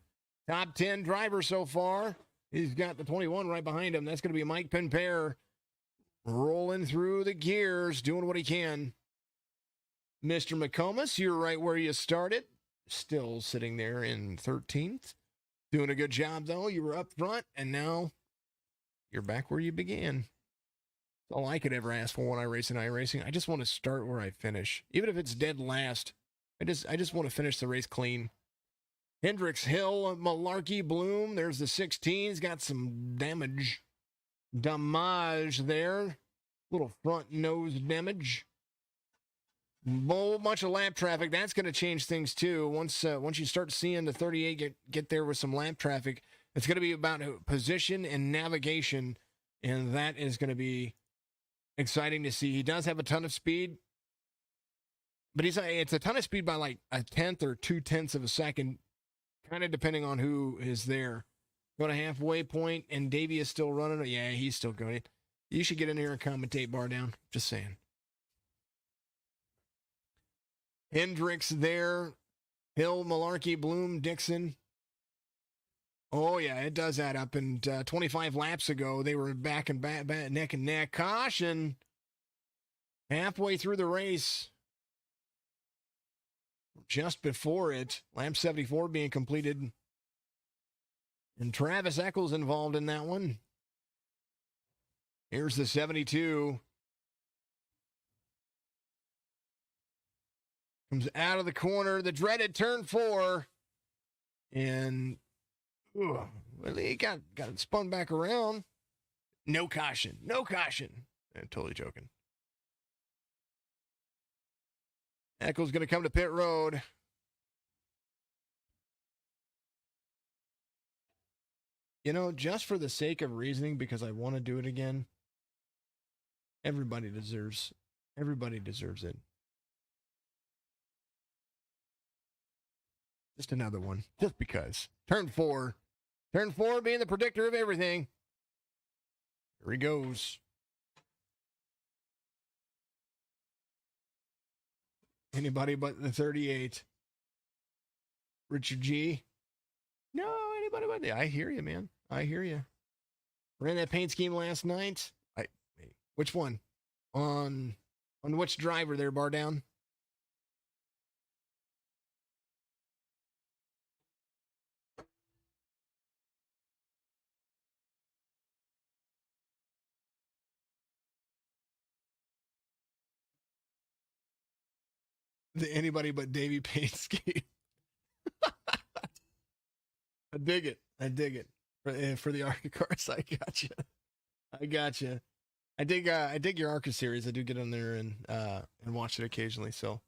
Top 10 driver so far. He's got the 21 right behind him. That's going to be Mike Penpere rolling through the gears, doing what he can. Mr. McComas, you're right where you started. Still sitting there in 13th. Doing a good job, though. You were up front, and now you're back where you began. That's all I could ever ask for when I race in iRacing. I just want to start where I finish. Even if it's dead last, I just want to finish the race clean. Hendricks, Hill, Malarkey, Bloom. There's the 16. He's got some damage there. Little front nose damage. Whole bunch of lap traffic. That's going to change things too. Once you start seeing the 38 get there with some lap traffic, it's going to be about position and navigation, and that is going to be exciting to see. He does have a ton of speed, but it's a ton of speed by like a tenth or 0.2 of a second, kind of depending on who is there. Going to halfway point, and Davey is still running. Yeah, he's still going. You should get in here and commentate, bar down. Just saying. Hendricks there. Hill, Malarkey, Bloom, Dixon. Oh, yeah, it does add up. And 25 laps ago, they were back and back, neck and neck. Caution. Halfway through the race. Just before it, lap 74 being completed. And Travis Eccles involved in that one. Here's the 72. Comes out of the corner, the dreaded turn 4. And well, he got it spun back around. No caution. No caution. I'm totally joking. Eccles going to come to pit road. You know, just for the sake of reasoning, because I want to do it again, everybody deserves it. Just another one, just because. Turn 4 being the predictor of everything. Here he goes. Anybody but the 38. Richard G. No, anybody but the. I hear you, man. I hear you. Ran that paint scheme last night. Which one? On On which driver there, bar down? Anybody but Davey Painski. I dig it. I dig it. For the ARCA cars, I gotcha. I gotcha. I dig your ARCA series. I do get on there and watch it occasionally. So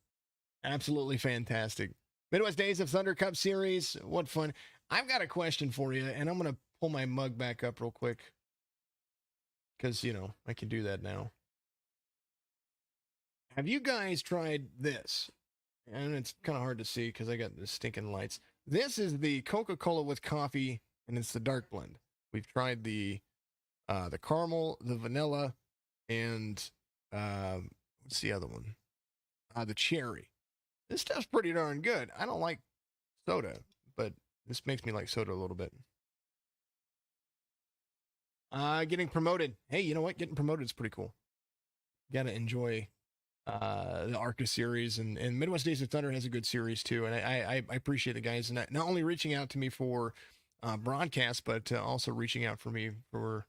absolutely fantastic. Midwest Days of Thunder Cup Series. What fun. I've got a question for you, and I'm gonna pull my mug back up real quick. Because, I can do that now. Have you guys tried this? And it's kind of hard to see because I got the stinking lights. This is the Coca-Cola with coffee, and it's the dark blend. We've tried the caramel, the vanilla, and what's the other one? The cherry. This stuff's pretty darn good. I don't like soda, but this makes me like soda a little bit. Getting promoted. Hey, you know what? Getting promoted is pretty cool. Gotta enjoy the ARCA series, and Midwest Days of Thunder has a good series too. And I appreciate the guys not only reaching out to me for broadcast, but also reaching out for me for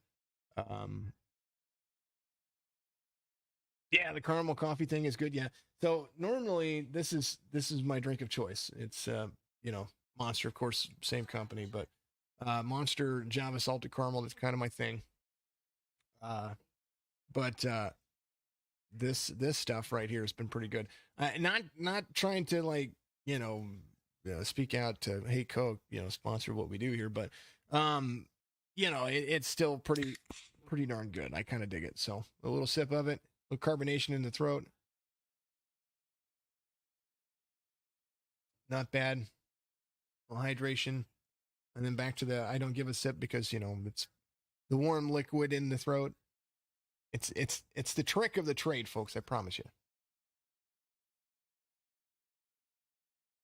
yeah, the caramel coffee thing is good. Yeah. So normally this is my drink of choice. It's Monster, of course, same company, but Monster Java salted caramel. That's kind of my thing. But this stuff right here has been pretty good. Not trying to speak out to, hey, Coke, sponsor what we do here, but it's still pretty darn good. I kind of dig it. So a little sip of it, a little carbonation in the throat. Not bad. A little hydration. And then back to the, I don't give a sip because, it's the warm liquid in the throat. It's the trick of the trade, folks. I promise you.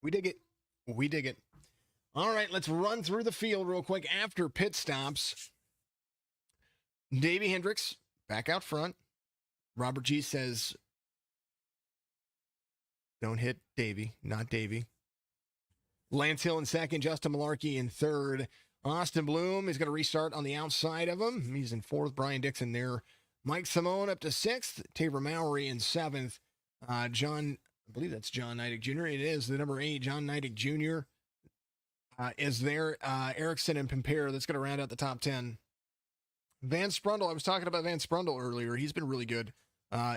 We dig it. We dig it. All right, let's run through the field real quick after pit stops. Davey Hendricks back out front. Robert G says, don't hit Davey, not Davey. Lance Hill in second, Justin Malarkey in third. Austin Bloom is going to restart on the outside of him. He's in fourth. Brian Dixon there. Mike Simone up to sixth. Tabor Mowry in seventh. I believe that's John Neidig Jr. It is the number 8, John Neidig Jr. Is there. Erickson and Pimpere, that's going to round out the top 10. Van Sprundle, I was talking about Van Sprundle earlier. He's been really good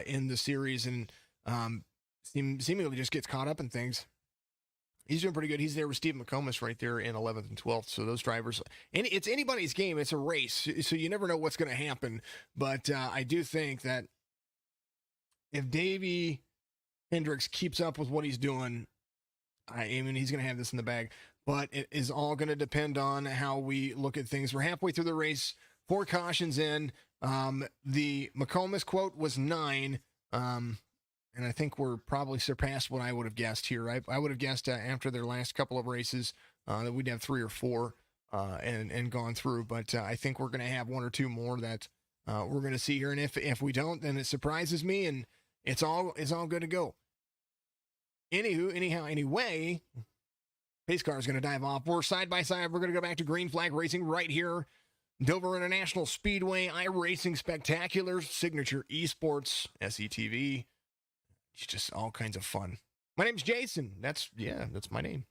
in the series and seemingly just gets caught up in things. He's doing pretty good. He's there with Steve McComas right there in 11th and 12th. So those drivers, and it's anybody's game. It's a race. So you never know what's going to happen. But I do think that if Davey Hendricks keeps up with what he's doing, he's going to have this in the bag. But it is all going to depend on how we look at things. We're halfway through the race. 4 cautions in. The McComas quote was 9. And I think we're probably surpassed what I would have guessed here. I would have guessed after their last couple of races that we'd have 3 or 4 and gone through. But I think we're going to have 1 or 2 more that we're going to see here. And if we don't, then it surprises me, and it's all good to go. Anyway, pace car is going to dive off. We're side by side. We're going to go back to Green Flag Racing right here. Dover International Speedway, iRacing Spectacular, Signature Esports, SETV. It's just all kinds of fun. My name's Jason. That's my name.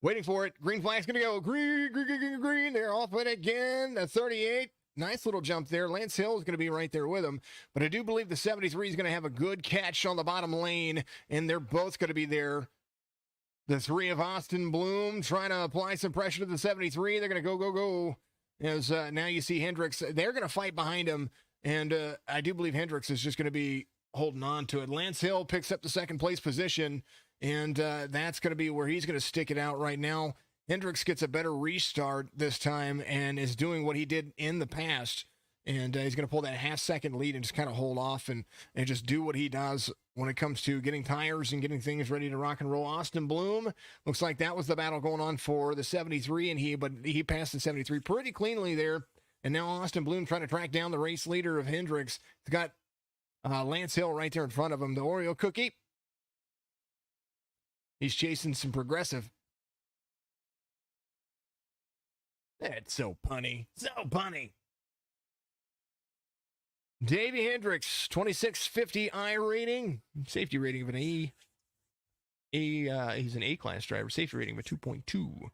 Waiting for it. Green flag's going to go. Green. They're off it again. The 38. Nice little jump there. Lance Hill is going to be right there with him. But I do believe the 73 is going to have a good catch on the bottom lane. And they're both going to be there. The 3 of Austin Bloom trying to apply some pressure to the 73. They're going to go. As now you see Hendricks. They're going to fight behind him. And I do believe Hendricks is just going to be holding on to it. Lance Hill picks up the second place position, and that's going to be where he's going to stick it out right now. Hendricks gets a better restart this time and is doing what he did in the past, and he's going to pull that half-second lead and just kind of hold off and just do what he does when it comes to getting tires and getting things ready to rock and roll. Austin Bloom, looks like that was the battle going on for the 73, but he passed the 73 pretty cleanly there, and now Austin Bloom trying to track down the race leader of Hendricks. He's got Lance Hill right there in front of him. The Oreo cookie. He's chasing some progressive. That's so punny. So punny. Davey Hendricks, 2650 I rating. Safety rating of an E. He's an A-class driver. Safety rating of a 2.2.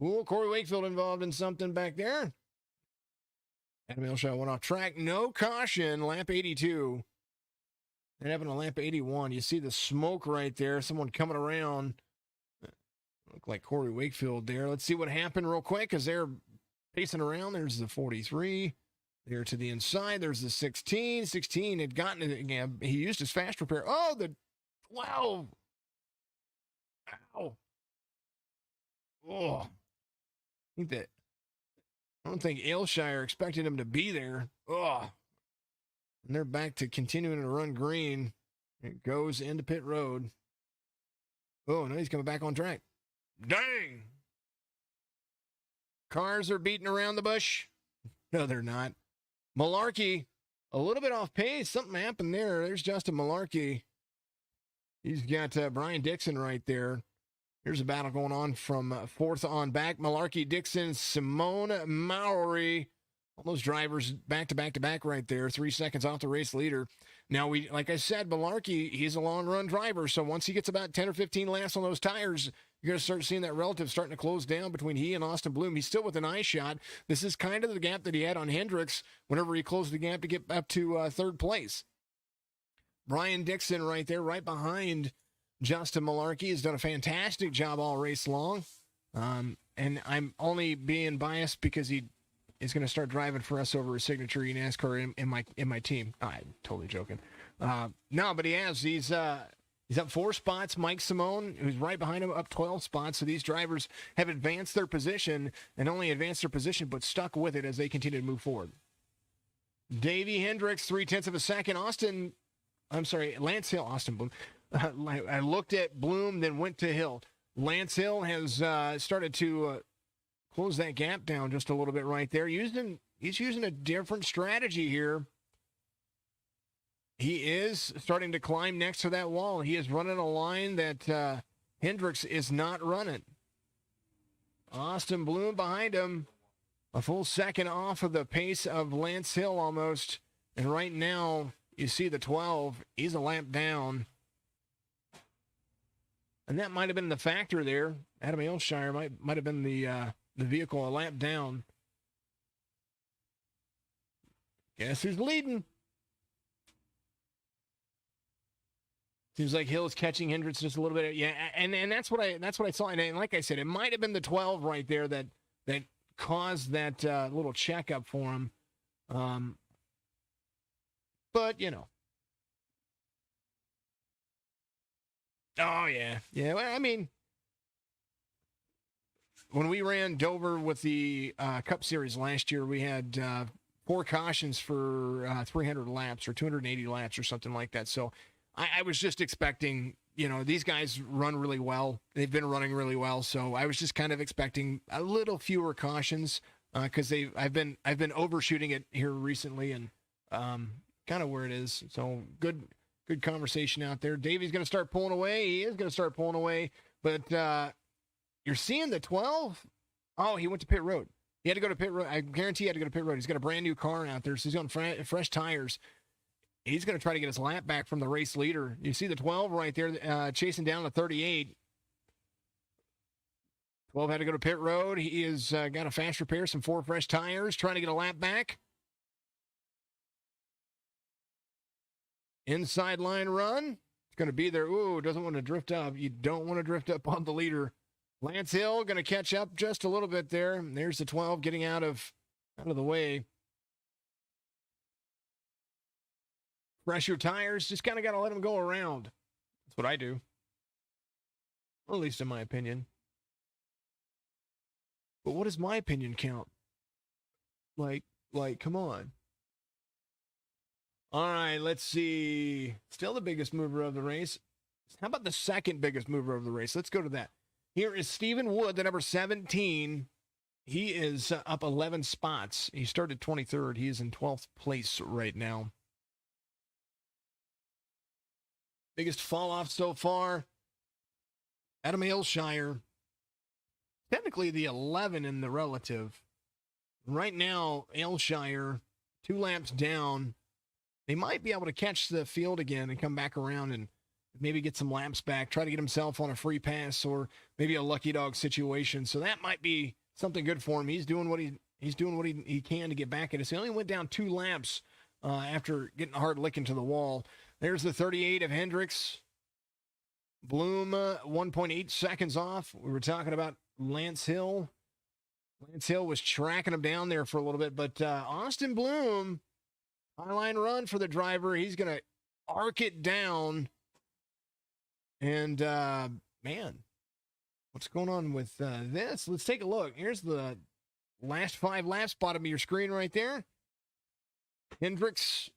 Ooh, Corey Wakefield involved in something back there. Adam Ilshaw went off track. No caution. Lap 82. That happened on lap 81. You see the smoke right there. Someone coming around. Look like Corey Wakefield there. Let's see what happened real quick because they're pacing around. There's the 43. There to the inside. There's the 16. 16 had gotten it again. He used his fast repair. Oh, the 12. Ow. Oh. I don't think Aylshire expected him to be there. Oh. And they're back to continuing to run green. It goes into pit road. Oh, no, he's coming back on track. Dang. Cars are beating around the bush. No, they're not. Malarkey, a little bit off pace. Something happened there. There's Justin Malarkey. He's got Brian Dixon right there. Here's a battle going on from fourth on back. Malarkey, Dixon, Simone Mowry. All those drivers back to back to back right there. 3 seconds off the race leader. Now, like I said, Malarkey, he's a long run driver. So once he gets about 10 or 15 laps on those tires, you're going to start seeing that relative starting to close down between he and Austin Bloom. He's still with an eye shot. This is kind of the gap that he had on Hendricks whenever he closed the gap to get up to third place. Brian Dixon right there, right behind Justin Malarkey, has done a fantastic job all race long. And I'm only being biased because he is going to start driving for us over a signature NASCAR in my team. I'm totally joking. No, but he has. He's up 4 spots. Mike Simone, who's right behind him, up 12 spots. So these drivers have advanced their position, and only advanced their position, but stuck with it as they continue to move forward. Davey Hendricks, 0.3 of a second. Lance Hill, Austin Bloom. I looked at Bloom, then went to Hill. Lance Hill has started to close that gap down just a little bit right there. He's using a different strategy here. He is starting to climb next to that wall. He is running a line that Hendricks is not running. Austin Bloom behind him, a full second off of the pace of Lance Hill almost. And right now, you see the 12. He's a lap down. And that might have been the factor there. Adam Aylshire might have been the vehicle a lap down. Guess who's leading? Seems like Hill's catching Hendricks just a little bit. Yeah, and that's what I saw. And like I said, it might have been the 12 right there that caused that little checkup for him. But you know. Oh yeah. Well, I mean, when we ran Dover with the Cup Series last year, we had 4 cautions for 300 laps or 280 laps or something like that. So I was just expecting, these guys run really well. They've been running really well. So I was just kind of expecting a little fewer cautions because I've been overshooting it here recently and kind of where it is. So good conversation out there. Davey's going to start pulling away. He is going to start pulling away. But you're seeing the 12. Oh, he went to pit road. He had to go to pit road. I guarantee he had to go to pit road. He's got a brand new car out there, so he's on fresh tires. He's going to try to get his lap back from the race leader. You see the 12 right there chasing down the 38. 12 had to go to pit road. He has got a fast repair, some 4 fresh tires, trying to get a lap back. Inside line run. It's going to be there. Ooh, doesn't want to drift up. You don't want to drift up on the leader. Lance Hill going to catch up just a little bit there. There's the 12 getting out of the way. Fresh your tires. Just kind of got to let them go around. That's what I do. Or at least in my opinion. But what does my opinion count? Like, come on. All right, let's see. Still the biggest mover of the race. How about the second biggest mover of the race? Let's go to that. Here is Stephen Wood, the number 17. He is up 11 spots. He started 23rd. He is in 12th place right now. Biggest fall off so far. Adam Aylshire, technically the 11 in the relative. Right now, Aylshire, 2 laps down. They might be able to catch the field again and come back around and maybe get some laps back, try to get himself on a free pass or maybe a lucky dog situation. So that might be something good for him. He's doing what he can to get back at us. He only went down 2 laps after getting a hard lick into the wall. There's the 38 of Hendricks. Bloom 1.8 seconds off. We were talking about Lance Hill. Lance Hill was tracking him down there for a little bit, but Austin Bloom, highline run for the driver. He's going to arc it down. And, man, what's going on with this? Let's take a look. Here's the last 5 laps, bottom of your screen right there. Hendricks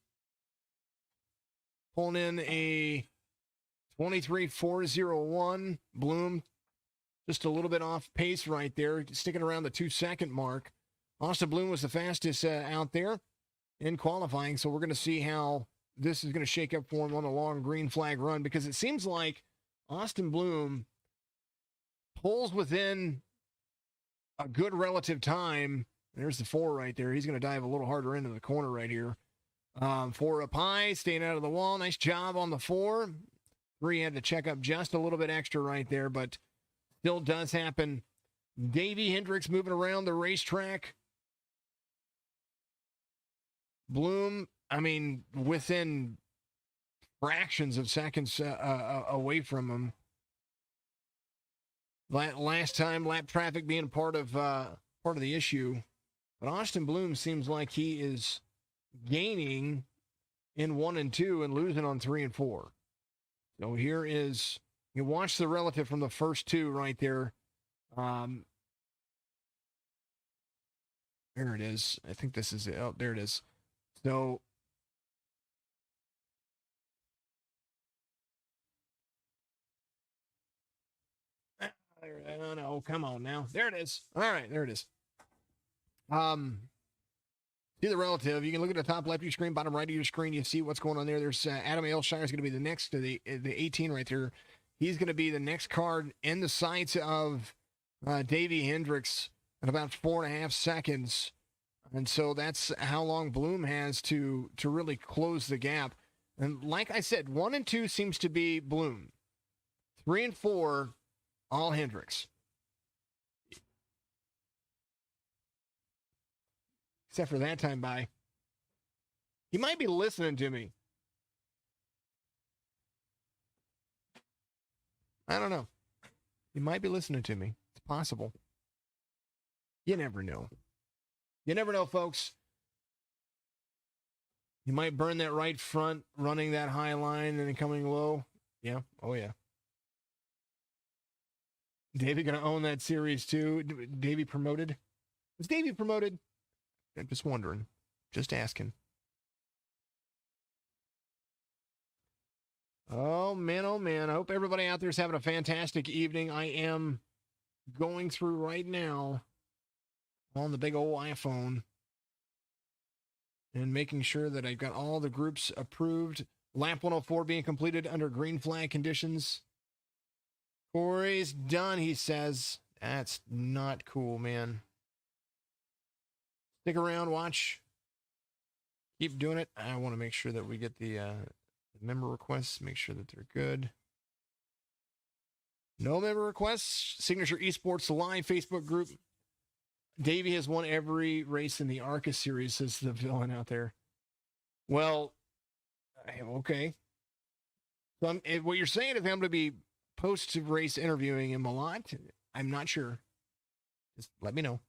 pulling in a 23.401. Bloom just a little bit off pace right there, sticking around the 2-second mark. Austin Bloom was the fastest out there in qualifying, so we're going to see how this is going to shake up for him on a long green flag run, because it seems like Austin Bloom pulls within a good relative time. There's the 4 right there. He's going to dive a little harder into the corner right here. 4 up high, staying out of the wall. Nice job on the 4. 3 had to check up just a little bit extra right there, but still does happen. Davey Hendricks moving around the racetrack. Bloom, I mean, within fractions of seconds away from him. Last time, lap traffic being part of the issue. But Austin Bloom seems like he is gaining in 1 and 2 and losing on 3 and 4. So here is, you watch the relative from the first 2 right there. There it is. I think this is it. Oh, there it is. So oh, no, come on now. There it is. All right, there it is. See the relative. You can look at the top left of your screen, bottom right of your screen. You see what's going on there. There's Adam Aylshire is going to be the next to the 18 right there. He's going to be the next card in the sights of Davey Hendricks in about 4.5 seconds. And so that's how long Bloom has to really close the gap. And like I said, 1 and 2 seems to be Bloom. 3 and 4, all Hendricks. Except for that time by. He might be listening to me. I don't know. He might be listening to me. It's possible. You never know. You never know, folks. You might burn that right front, running that high line and then coming low. Yeah. Oh, yeah. Davey going to own that series, too. Davey promoted? Was Davey promoted? I'm just wondering. Just asking. Oh, man, oh, man. I hope everybody out there is having a fantastic evening. I am going through right now on the big old iPhone and making sure that I've got all the groups approved. Lap 104 being completed under green flag conditions. Corey's done, he says. That's not cool, man. Stick around, watch. Keep doing it. I want to make sure that we get the member requests, make sure that they're good. No member requests. Signature Esports Live Facebook group. Davey has won every race in the ARCA series, says the villain out there. Well, okay. So what you're saying is I'm going to be post-race interviewing him a lot? I'm not sure. Just let me know.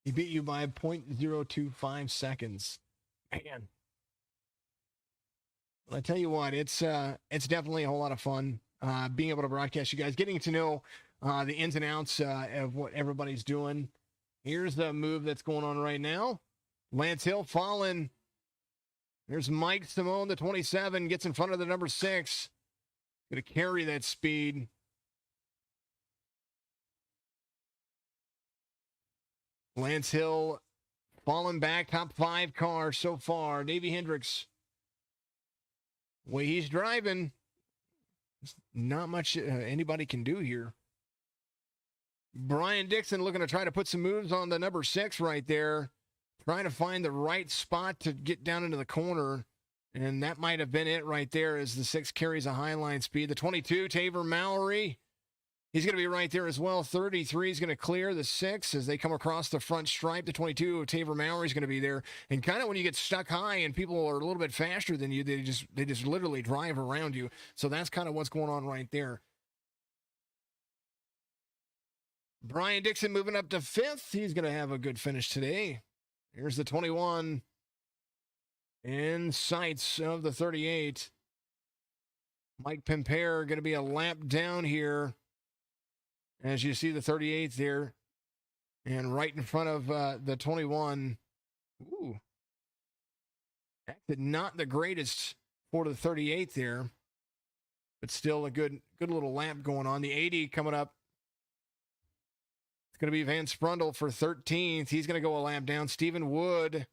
He beat you by 0.025 seconds. Man. Well, I tell you what, it's definitely a whole lot of fun being able to broadcast you guys, getting to know the ins and outs of what everybody's doing. Here's the move that's going on right now. Lance Hill falling. There's Mike Simone, the 27, gets in front of the number 6. Going to carry that speed. Lance Hill Falling back, top 5 car so far. Davey Hendricks. Way he's driving, not much anybody can do here. Brian Dixon looking to try to put some moves on the number 6 right there. Trying to find the right spot to get down into the corner. And that might have been it right there as the 6 carries a high line speed. The 22, Taver Mallory. He's going to be right there as well. 33 is going to clear the 6 as they come across the front stripe. The 22 of Taver Mallory is going to be there. And kind of when you get stuck high and people are a little bit faster than you, they just literally drive around you. So that's kind of what's going on right there. Brian Dixon moving up to 5th. He's going to have a good finish today. Here's the 21 in sights of the 38. Mike Pimpere going to be a lap down here. As you see the 38 there, and right in front of the 21. Ooh. Acted not the greatest for the 38 there, but still a good little lap going on. The 80 coming up. It's going to be Van Sprundle for 13th. He's going to go a lap down. Stephen Wood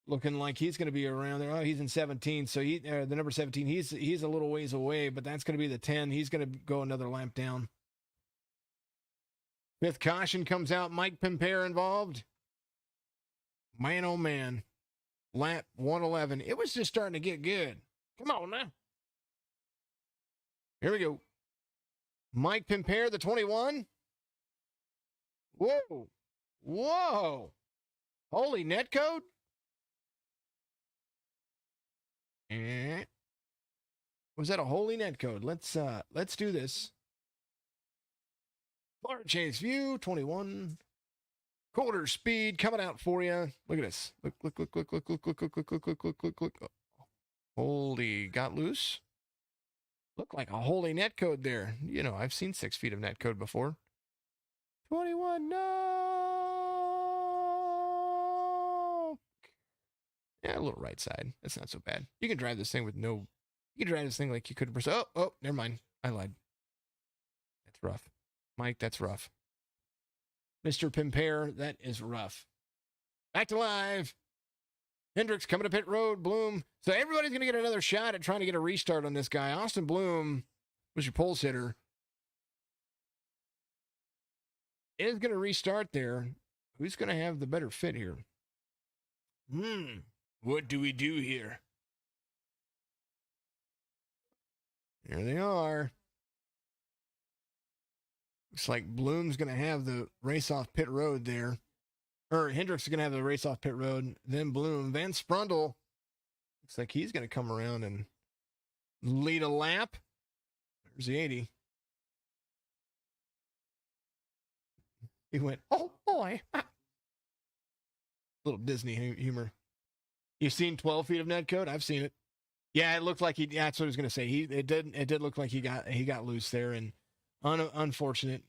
looking like he's going to be around there. Oh, he's in 17. So the number 17, he's a little ways away, but that's going to be the 10. He's going to go another lap down. 5th caution comes out. Mike Pimpere involved. Man, oh man. Lap 111. It was just starting to get good. Come on now. Here we go. Mike Pimpere, the 21. Whoa. Whoa. Holy netcode. Was that a holy net code? Let's do this. Bar chase view 21. Quarter speed coming out for you. Look at this. Look. Holy, got loose. Looked like a holy net code there. You know, I've seen 6 feet of net code before. 21. No. Yeah, a little right side. That's not so bad. You can drive this thing with no... You can drive this thing like you could... Oh, never mind. I lied. That's rough. Mike, that's rough. Mr. Pimpere, that is rough. Back to live. Hendricks coming to pit road. Bloom. So everybody's going to get another shot at trying to get a restart on this guy. Austin Bloom was your pole sitter. Is going to restart there. Who's going to have the better fit here? What do we do here? Here they are. Looks like Bloom's going to have the race off pit road there. Or Hendricks is going to have the race off pit road. Then Bloom. Van Sprundle. Looks like he's going to come around and lead a lap. There's the 80. He went, oh boy. Little Disney humor. You've seen 12 feet of net code? I've seen it. Yeah, it looked like that's what I was going to say. It did look like he got loose there, and unfortunate.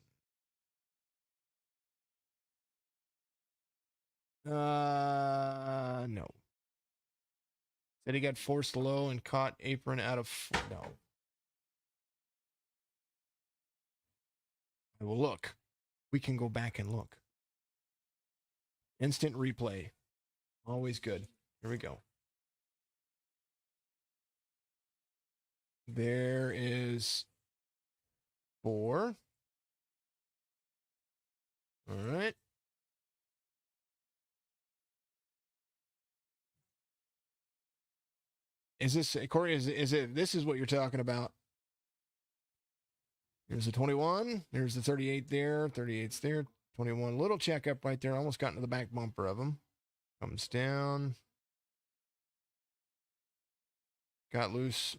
No. Said he got forced low and caught apron out of no. I will look. We can go back and look. Instant replay. Always good. Here we go. There is 4. All right. Is this, Corey, is it, this is what you're talking about? Here's the 21. There's the 38 there. 38's there. 21. Little checkup right there. Almost got into the back bumper of him. Comes down. Got loose.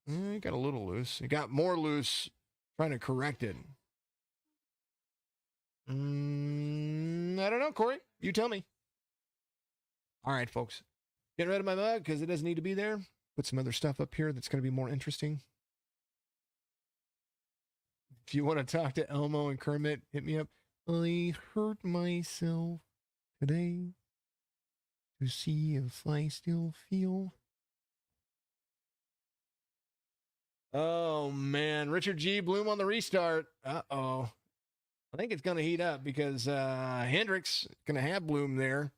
He got a little loose. He got more loose trying to correct it. I don't know, Corey. You tell me. All right, folks. Getting rid of my mug because it doesn't need to be there. Put some other stuff up here that's going to be more interesting. If you want to talk to Elmo and Kermit, hit me up. I hurt myself today to see if I still feel. Oh, man. Richard G. Bloom on the restart. Uh-oh. I think it's going to heat up because Hendricks going to have Bloom there.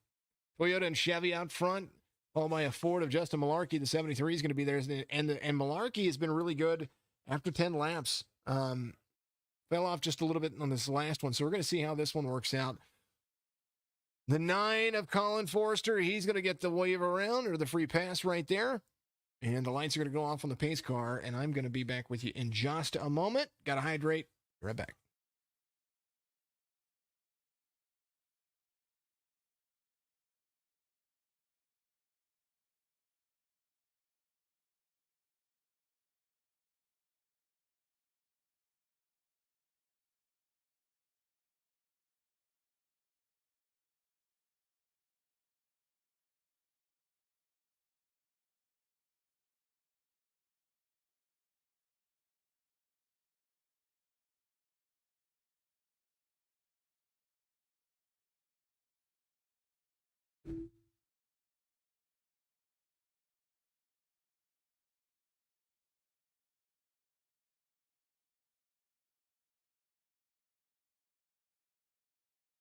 Toyota and Chevy out front, followed by a Ford of Justin Malarkey. The 73 is going to be there. And Malarkey has been really good after 10 laps. Fell off just a little bit on this last one. So we're going to see how this one works out. The 9 of Colin Forrester, he's going to get the wave around or the free pass right there. And the lights are going to go off on the pace car. And I'm going to be back with you in just a moment. Got to hydrate. Be right back.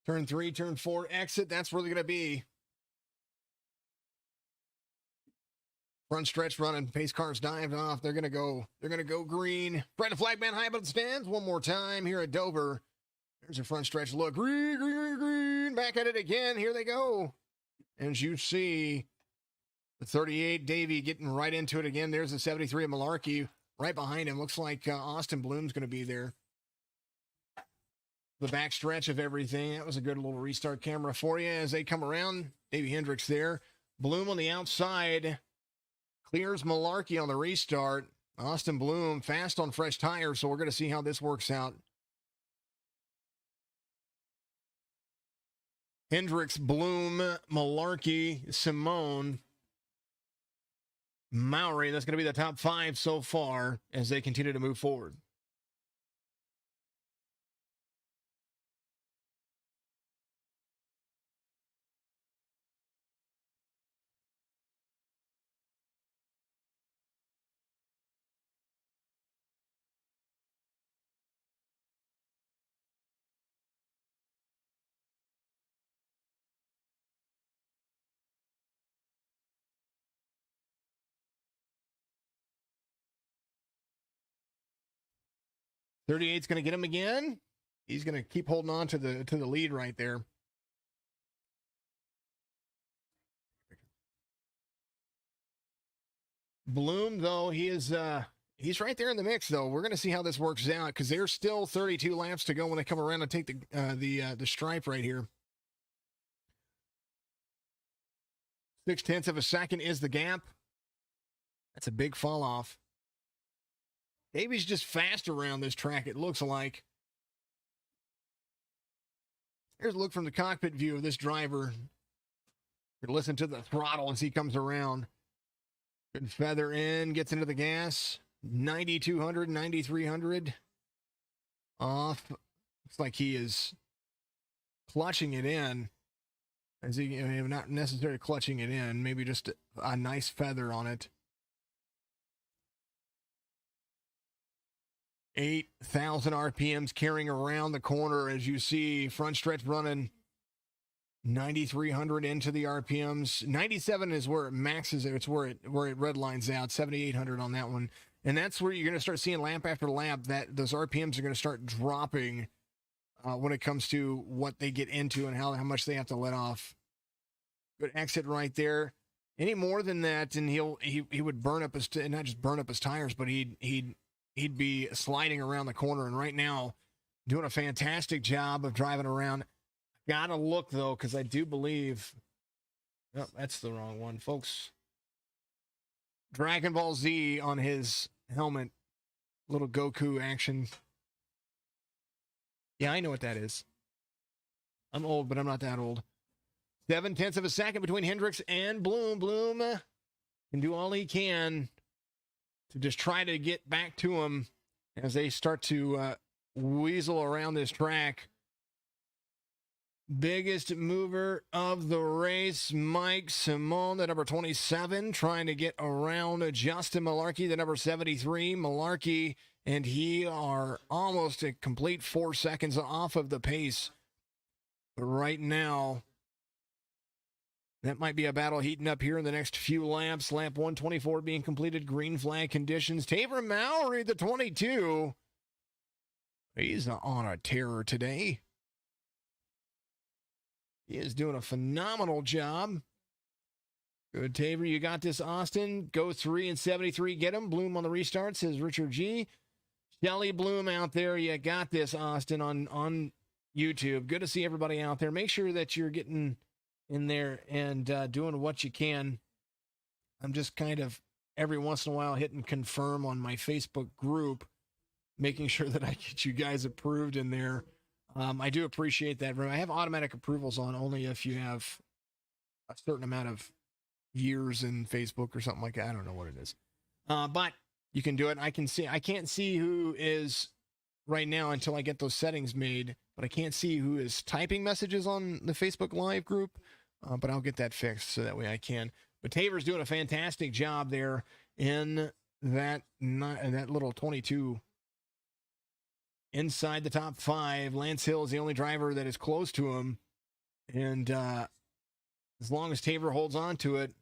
Turn 3, turn 4, exit. That's where they're going to be. Front stretch running. Pace cars dived off. They're going to go green. Right, the flag man high above the stands. One more time here at Dover. There's a front stretch look. Green, green, green, green. Back at it again. Here they go. As you see, the 38 Davey getting right into it again. There's the 73 of Malarkey right behind him. Looks like Austin Bloom's going to be there. The back stretch of everything. That was a good little restart camera for you as they come around. Davey Hendricks there. Bloom on the outside. Clears Malarkey on the restart. Austin Bloom fast on fresh tires, so we're going to see how this works out. Hendricks, Bloom, Malarkey, Simone, Mowry. That's going to be the top 5 so far as they continue to move forward. .38's going to get him again. He's going to keep holding on to the lead right there. Bloom, though, he's right there in the mix, though. We're going to see how this works out because there's still 32 laps to go when they come around and take the stripe right here. 0.6 of a second is the gap. That's a big fall off. Davey's just fast around this track, it looks like. Here's a look from the cockpit view of this driver. You listen to the throttle as he comes around. Good feather in, gets into the gas. 9,200, 9,300. Off. Looks like he is clutching it in. As he, not necessarily clutching it in, maybe just a nice feather on it. 8,000 RPMs carrying around the corner as you see front stretch running 9,300 into the RPMs. 97 is where it maxes. It's where it red lines out. 7,800 on that one. And that's where you're going to start seeing lap after lap that those RPMs are going to start dropping when it comes to what they get into and how much they have to let off. Good exit right there. Any more than that, and he would burn up his, not just burn up his tires, but he'd be sliding around the corner. And right now, doing a fantastic job of driving around. Gotta look, though, because I do believe... Oh, that's the wrong one, folks. Dragon Ball Z on his helmet. Little Goku action. Yeah, I know what that is. I'm old, but I'm not that old. 0.7 of a second between Hendricks and Bloom. Bloom can do all he can to just try to get back to him as they start to weasel around this track. Biggest mover of the race, Mike Simone, the number 27, trying to get around Justin Malarkey, the number 73. Malarkey and he are almost a complete 4 seconds off of the pace. But right now, that might be a battle heating up here in the next few laps. Lap 124 being completed, green flag conditions. Taver Mowry, the 22. He's on a tear today. He is doing a phenomenal job. Good, Taver. You got this, Austin. Go 3 and 73. Get him. Bloom on the restart, says Richard G. Shelly Bloom out there. You got this, Austin, on YouTube. Good to see everybody out there. Make sure that you're getting in there and doing what you can. I'm just kind of every once in a while hitting confirm on my Facebook group, making sure that I get you guys approved in there. I do appreciate that. I have automatic approvals on only if you have a certain amount of years in Facebook or something like that. I don't know what it is. But you can do it. I can't see who is right now until I get those settings made, but I can't see who is typing messages on the Facebook Live group. But I'll get that fixed so that way I can. But Taver's doing a fantastic job there in that little 22. Inside the top 5, Lance Hill is the only driver that is close to him. And as long as Taver holds on to it,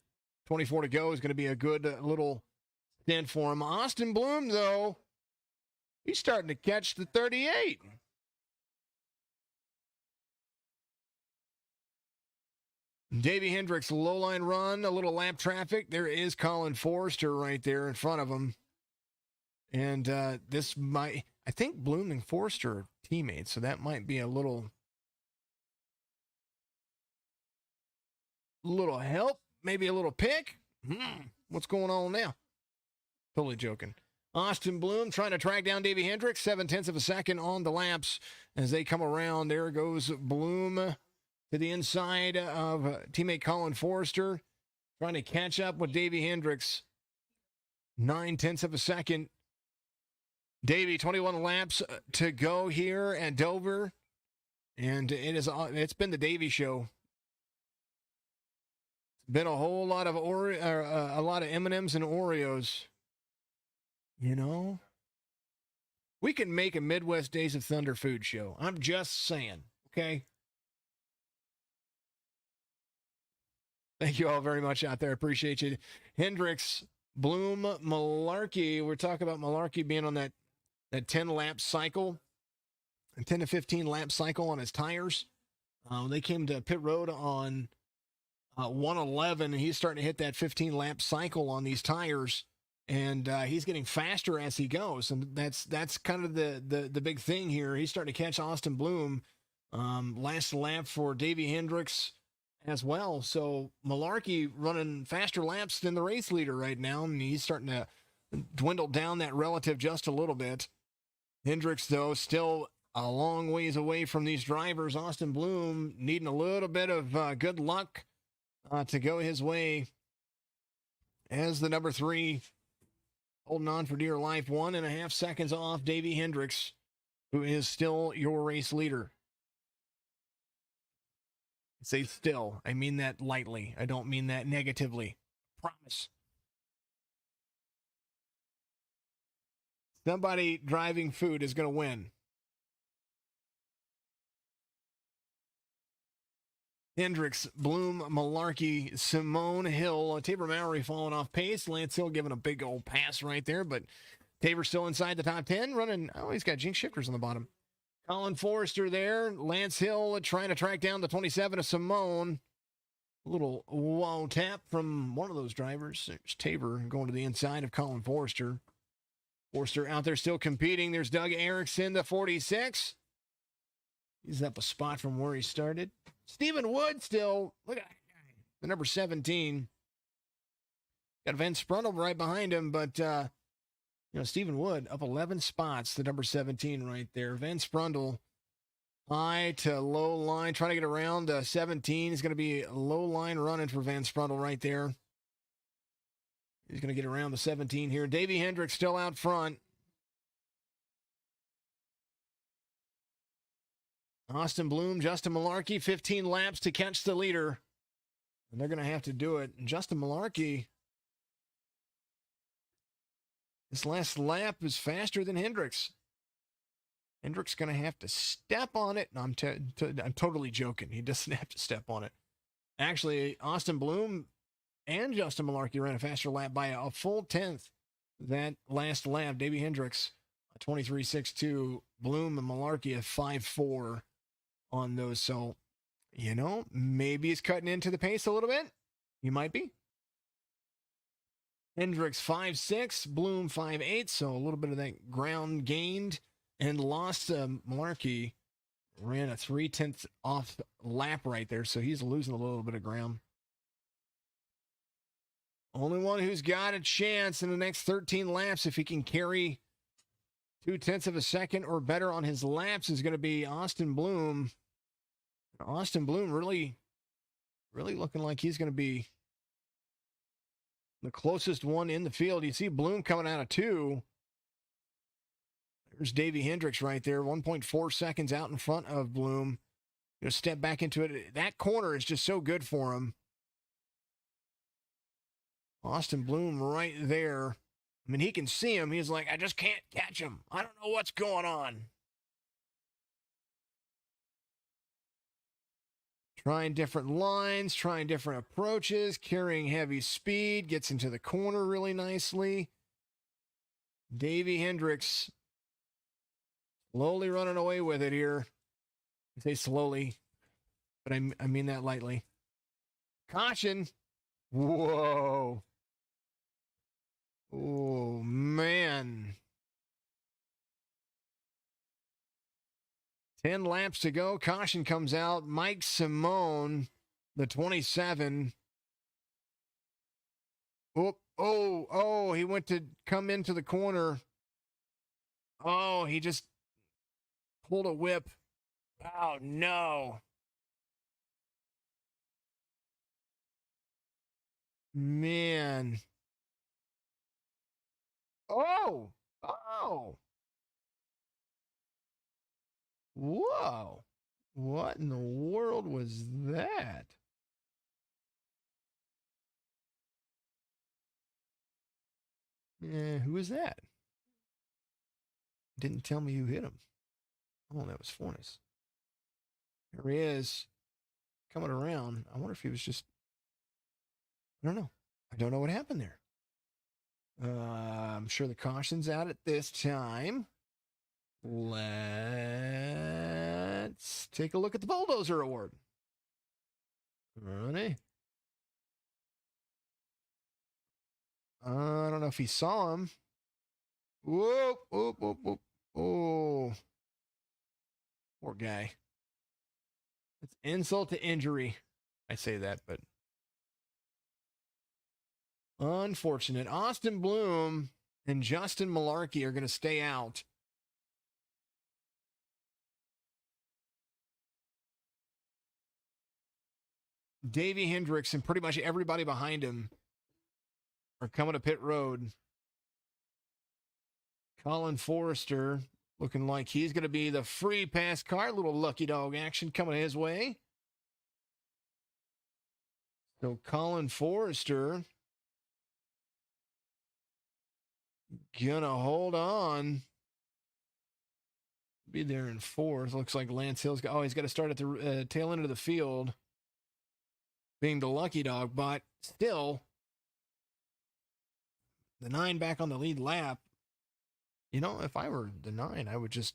24 to go is going to be a good little stint for him. Austin Bloom, though, he's starting to catch the 38. Davey Hendricks, low line run, a little lap traffic. There is Colin Forrester right there in front of him. And this might, I think Bloom and Forrester are teammates, so that might be a little help, maybe a little pick. What's going on now? Totally joking. Austin Bloom trying to track down Davey Hendricks, 0.7 of a second on the laps as they come around. There goes Bloom to the inside of teammate Colin Forrester, trying to catch up with Davey Hendricks. 0.9 of a second. Davey, 21 laps to go here at Dover, and it's been the Davey show. It's been a whole lot of a lot of M&Ms and Oreos. You know, we can make a Midwest Days of Thunder food show. I'm just saying, okay? Thank you all very much out there. Appreciate you. Hendricks, Bloom, Malarkey. We're talking about Malarkey being on that 10-lap cycle, a 10 to 15 lap cycle on his tires. They came to pit road on 111, and he's starting to hit that 15-lap cycle on these tires, and he's getting faster as he goes, and that's kind of the big thing here. He's starting to catch Austin Bloom. Last lap for Davey Hendricks as well. So Malarkey running faster laps than the race leader right now, and he's starting to dwindle down that relative just a little bit. Hendricks, though, still a long ways away from these drivers. Austin Bloom needing a little bit of good luck to go his way as the number 3, holding on for dear life, 1.5 seconds off Davey Hendricks, who is still your race leader. I say still. I mean that lightly. I don't mean that negatively. Promise. Somebody driving food is going to win. Hendricks, Bloom, Malarkey, Simone Hill, Taver Mowry falling off pace. Lance Hill giving a big old pass right there, but Taver still inside the top 10, running. Oh, he's got jinx shifters on the bottom. Colin Forrester there. Lance Hill trying to track down the 27 of Simone. A little whoa tap from one of those drivers. There's Taver going to the inside of Colin Forrester. Forster out there still competing. There's Doug Erickson, the 46. He's up a spot from where he started. Stephen Wood still, look at that guy, the number 17. Got Van Sprundle right behind him, but, Stephen Wood up 11 spots, the number 17 right there. Van Sprundle, high to low line, trying to get around 17. Is going to be a low line running for Van Sprundle right there. He's going to get around the 17 here. Davey Hendricks still out front. Austin Bloom, Justin Malarkey, 15 laps to catch the leader. And they're going to have to do it. And Justin Malarkey, this last lap is faster than Hendricks. Hendricks going to have to step on it. No, I'm totally joking. He doesn't have to step on it. Actually, Austin Bloom and Justin Malarkey ran a faster lap by a full tenth that last lap. Davey Hendricks, 23.62. Bloom and Malarkey at 5.4 on those. So, maybe he's cutting into the pace a little bit. He might be. Hendricks 5.6, Bloom 5.8. So a little bit of that ground gained and lost. Malarkey ran a 0.3 off lap right there. So he's losing a little bit of ground. Only one who's got a chance in the next 13 laps, if he can carry 0.2 of a second or better on his laps, is going to be Austin Bloom. Austin Bloom really looking like he's going to be the closest one in the field. You see Bloom coming out of 2. There's Davey Hendricks right there, 1.4 seconds out in front of Bloom. Step back into it. That corner is just so good for him. Austin Bloom right there. I mean, he can see him. He's like, I just can't catch him. I don't know what's going on. Trying different lines, trying different approaches, carrying heavy speed, gets into the corner really nicely. Davey Hendricks slowly running away with it here. I say slowly, but I mean that lightly. Caution. Whoa. Oh, man. 10 laps to go. Caution comes out. Mike Simone, the 27. Oh, he went to come into the corner. Oh, he just pulled a whip. Oh, no. Man. Oh. Whoa. What in the world was that? Who is that? Didn't tell me who hit him. Oh, that was Fornes. There he is, coming around. I wonder if he was just, I don't know. I don't know what happened there. I'm sure the caution's out at this time. Let's take a look at the Bulldozer Award. Ready? I don't know if he saw him. Whoop. Oh. Poor guy. It's insult to injury. I say that, but unfortunate. Austin Bloom and Justin Malarkey are going to stay out. Davey Hendricks and pretty much everybody behind him are coming to pit road. Colin Forrester looking like he's going to be the free pass car. Little lucky dog action coming his way. So Colin Forrester gonna hold on. Be there in 4th. Looks like Lance Hill's got, he's got to start at the tail end of the field, being the lucky dog, but still, the 9 back on the lead lap. If I were the 9, I would just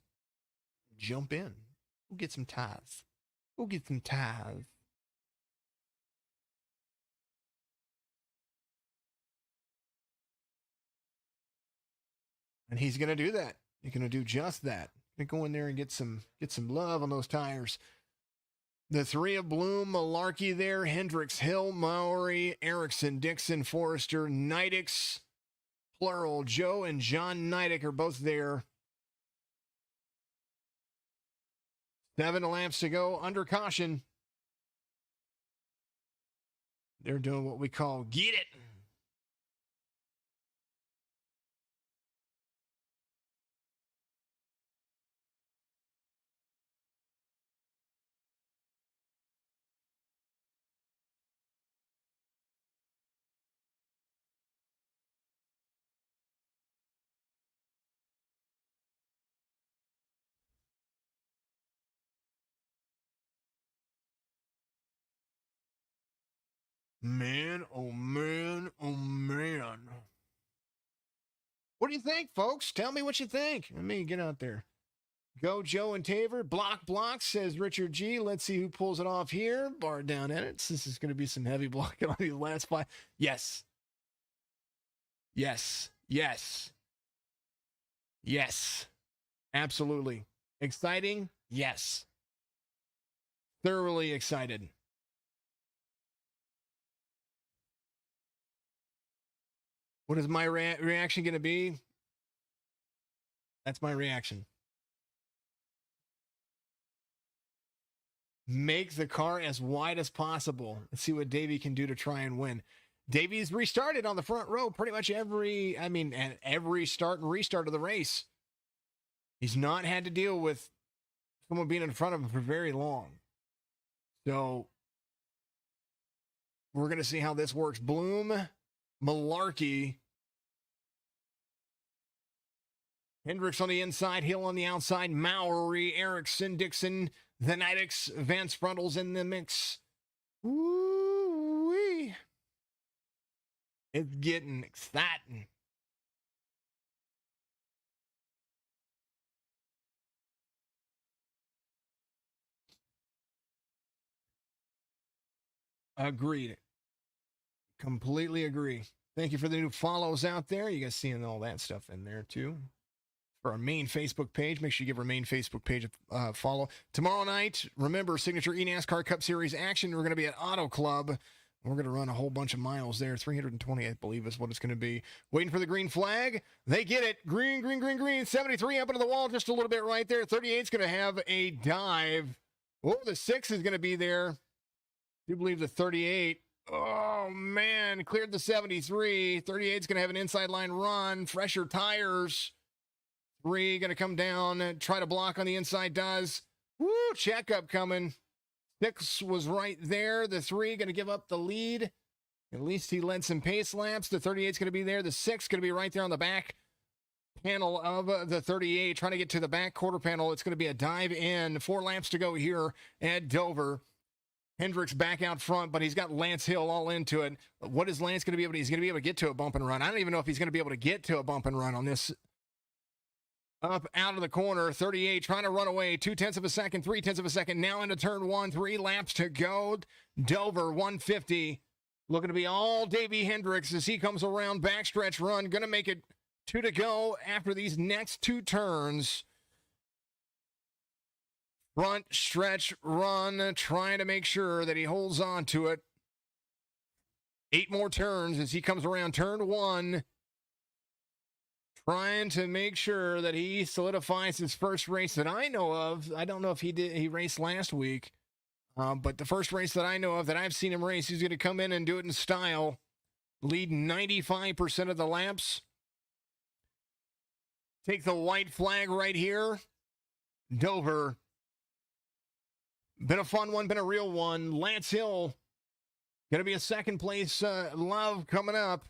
jump in. We'll get some ties. And he's going to do that. He's going to do just that. Going to go in there and get some love on those tires. The 3 of Bloom, Malarkey there, Hendricks, Hill, Maury, Erickson, Dixon, Forrester, Nidix, plural. Joe and John Nidix are both there. 7 laps to go under caution. They're doing what we call get it. Man, oh man, oh man. What do you think, folks? Tell me what you think. Let me get out there. Go Joe and Taver. Block, says Richard G. Let's see who pulls it off here. Bar down edits. This is going to be some heavy blocking on these last 5. Yes. Yes. Yes. Yes. Absolutely. Exciting? Yes. Thoroughly excited. What is my reaction going to be? That's my reaction. Make the car as wide as possible. Let's see what Davey can do to try and win. Davey's restarted on the front row pretty much every start and restart of the race. He's not had to deal with someone being in front of him for very long. So we're going to see how this works. Bloom, Malarkey, Hendricks on the inside, Hill on the outside, Mowry, Erickson, Dixon, the Nidix, Vance Frontals in the mix. Woo-wee. It's getting exciting. Agreed. Completely agree. Thank you for the new follows out there. You guys seeing all that stuff in there too. For our main Facebook page, make sure you give our main Facebook page a follow. Tomorrow night, remember, Signature eNASCAR Cup Series action. We're going to be at Auto Club. We're going to run a whole bunch of miles there. 320, I believe, is what it's going to be. Waiting for the green flag. They get it. Green, green, green, green. 73 up into the wall just a little bit right there. 38 is going to have a dive. Oh, the 6 is going to be there. I do believe the 38. Oh, man. Cleared the 73. 38 is going to have an inside line run. Fresher tires. 3 going to come down. Try to block on the inside. Does. Woo, checkup coming. 6 was right there. The 3 going to give up the lead. At least he led some pace laps. The 38 is going to be there. The 6 going to be right there on the back panel of the 38. Trying to get to the back quarter panel. It's going to be a dive in. 4 laps to go here at Dover. Hendricks back out front, but he's got Lance Hill all into it. What is Lance going to be able to? He's going to be able to get to a bump and run. I don't even know if he's going to be able to get to a bump and run on this. Up out of the corner, 38 trying to run away, 0.2 of a second, 0.3 of a second. Now into turn 1, 3 laps to go. Dover 150, looking to be all Davey Hendricks as he comes around. Backstretch run, going to make it 2 to go after these next 2 turns. Front stretch run, trying to make sure that he holds on to it. 8 more turns as he comes around turn 1. Trying to make sure that he solidifies his first race that I know of. I don't know if he raced last week, but the first race that I know of that I've seen him race, he's going to come in and do it in style, lead 95% of the laps. Take the white flag right here. Dover. Been a fun one, been a real one. Lance Hill, going to be a second place love coming up.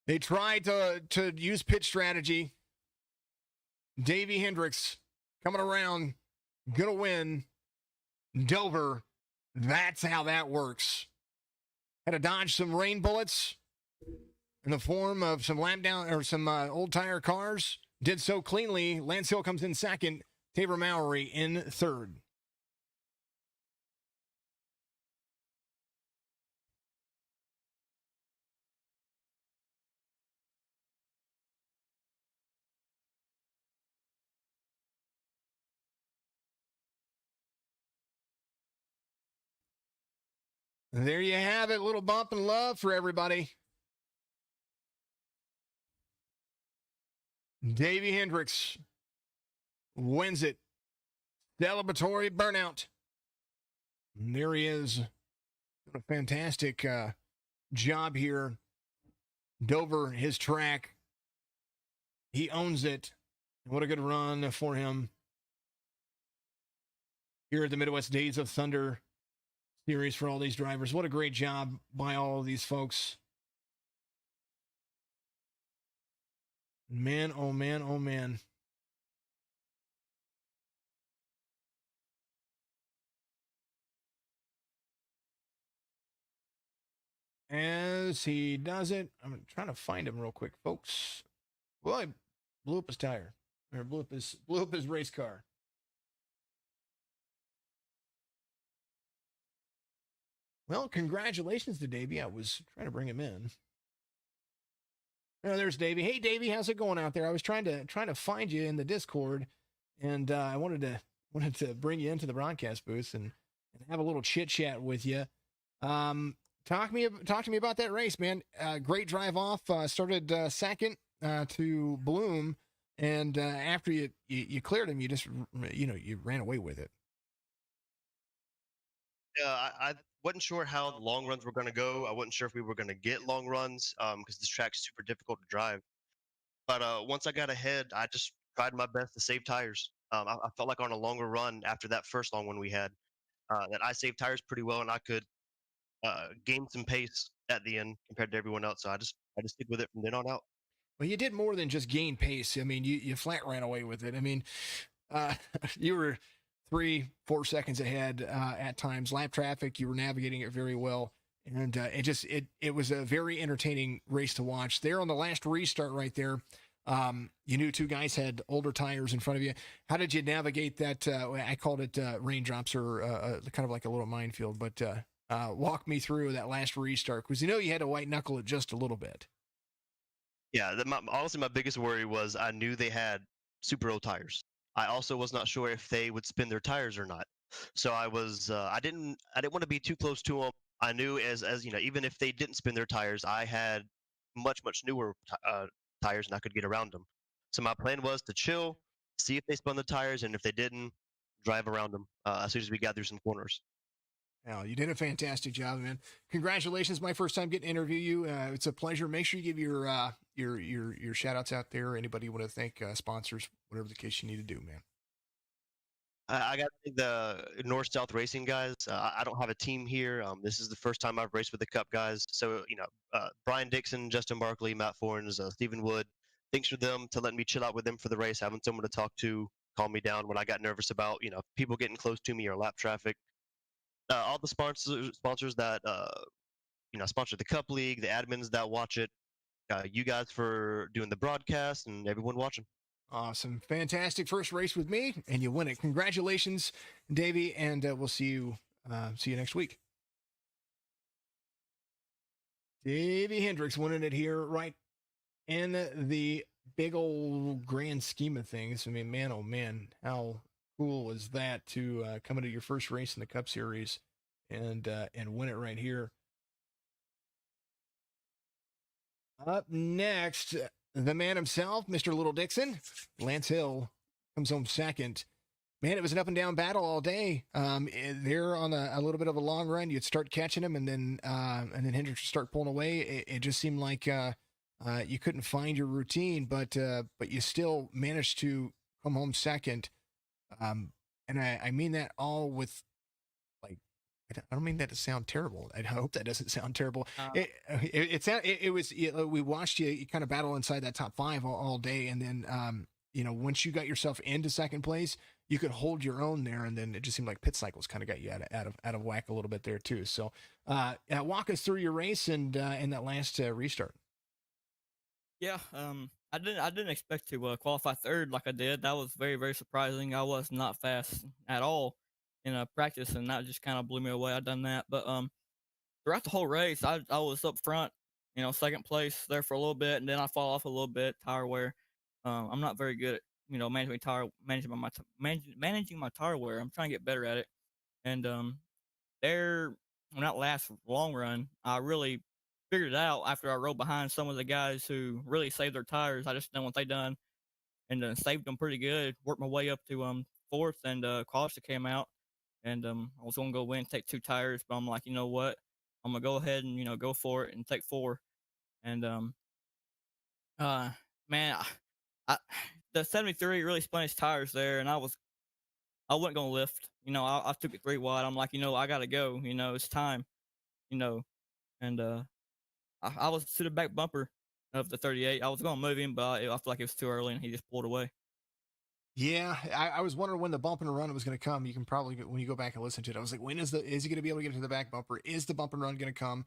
They tried to use pit strategy. Davey Hendricks coming around, gonna win. Dover, that's how that works. Had to dodge some rain bullets in the form of some lap down or some old tire cars. Did so cleanly. Lance Hill comes in second. Tabor Mowry in third. There you have it. A little bump and love for everybody. Davey Hendricks wins it. Celebratory burnout. And there he is. A fantastic job here. Dover, his track. He owns it. What a good run for him. Here at the Midwest Days of Thunder series for all these drivers. What a great job by all of these folks. Man, oh man, oh man. As he does it, I'm trying to find him real quick, folks. Well, he blew up his tire, or blew up his race car. Well, congratulations to Davey. I was trying to bring him in. Oh, there's Davey. Hey, Davey, how's it going out there? I was trying to find you in the Discord, and I wanted to bring you into the broadcast booth and have a little chit chat with you. Talk to me about that race, man. Great drive off. Started second to Bloom, and after you cleared him, you just you ran away with it. I wasn't sure how the long runs were going to go. I wasn't sure if we were going to get long runs because this track's super difficult to drive. But once I got ahead, I just tried my best to save tires. I felt like on a longer run after that first long one we had, that I saved tires pretty well and I could gain some pace at the end compared to everyone else. So I just stick with it from then on out. Well, you did more than just gain pace. I mean, you flat ran away with it. I mean, uh, you were 3-4 seconds ahead at times. Lap traffic, you were navigating it very well, and it was a very entertaining race to watch. There on the last restart, right there, you knew two guys had older tires in front of you. How did you navigate that? I called it raindrops or kind of like a little minefield, but walk me through that last restart because you had to white knuckle it just a little bit. Yeah, honestly, my biggest worry was I knew they had super old tires. I also was not sure if they would spin their tires or not. So I didn't want to be too close to them. I knew as even if they didn't spin their tires, I had much newer tires and I could get around them. So my plan was to chill, see if they spun the tires, and if they didn't, drive around them as soon as we got through some corners. Al, you did a fantastic job, man. Congratulations! My first time getting to interview you. It's a pleasure. Make sure you give your shout outs out there. Anybody you want to thank, sponsors, whatever the case you need to do, man. I got to thank the North South Racing guys. I don't have a team here. This is the first time I've raced with the Cup guys. So Brian Dixon, Justin Barkley, Matt Forns, Stephen Wood. Thanks for them to letting me chill out with them for the race, having someone to talk to, calm me down when I got nervous about people getting close to me or lap traffic. All the sponsors that sponsor the Cup League, the admins that watch it, you guys for doing the broadcast, and everyone watching. Awesome. Fantastic first race with me, and you win it. Congratulations, Davey, and we'll see you next week. Davey Hendricks winning it here right in the big old grand scheme of things. I mean, man, oh man, how cool was that to come into your first race in the Cup Series and win it right here. Up next, the man himself, Mr. Little Dixon, Lance Hill, comes home second. Man, it was an up and down battle all day. There on a little bit of a long run, you'd start catching him, and then Hendricks would start pulling away. It just seemed like you couldn't find your routine, but you still managed to come home second. And I mean that all with like I don't mean that to sound terrible. I hope that doesn't sound terrible. We watched you kind of battle inside that top five all day, and then once you got yourself into second place, you could hold your own there, and then it just seemed like pit cycles kind of got you out of whack a little bit there too. So walk us through your race and that last restart. Yeah, I didn't expect to qualify third like I did. That was very very surprising. I was not fast at all in practice, and that just kind of blew me away. I done that, but throughout the whole race, I was up front, second place there for a little bit, and then I fall off a little bit tire wear. I'm not very good at managing my tire wear. I'm trying to get better at it, and there on that last long run, I really figured it out after I rode behind some of the guys who really saved their tires. I just done what they done and saved them pretty good. Worked my way up to fourth, and Costa came out, and I was gonna go win, take two tires, but I'm like, you know what? I'm gonna go ahead and go for it and take four. And uh, man, the 73 really spun his tires there, and I wasn't gonna lift. I took it 3 wide. I'm like, I gotta go. It's time. You know, and I was to the back bumper of the 38. I was gonna move him, but I feel like it was too early, and he just pulled away. Yeah, I was wondering when the bump and run was going to come. You can probably when you go back and listen to it, I was like, when is he going to be able to get to the back bumper? Is the bump and run going to come?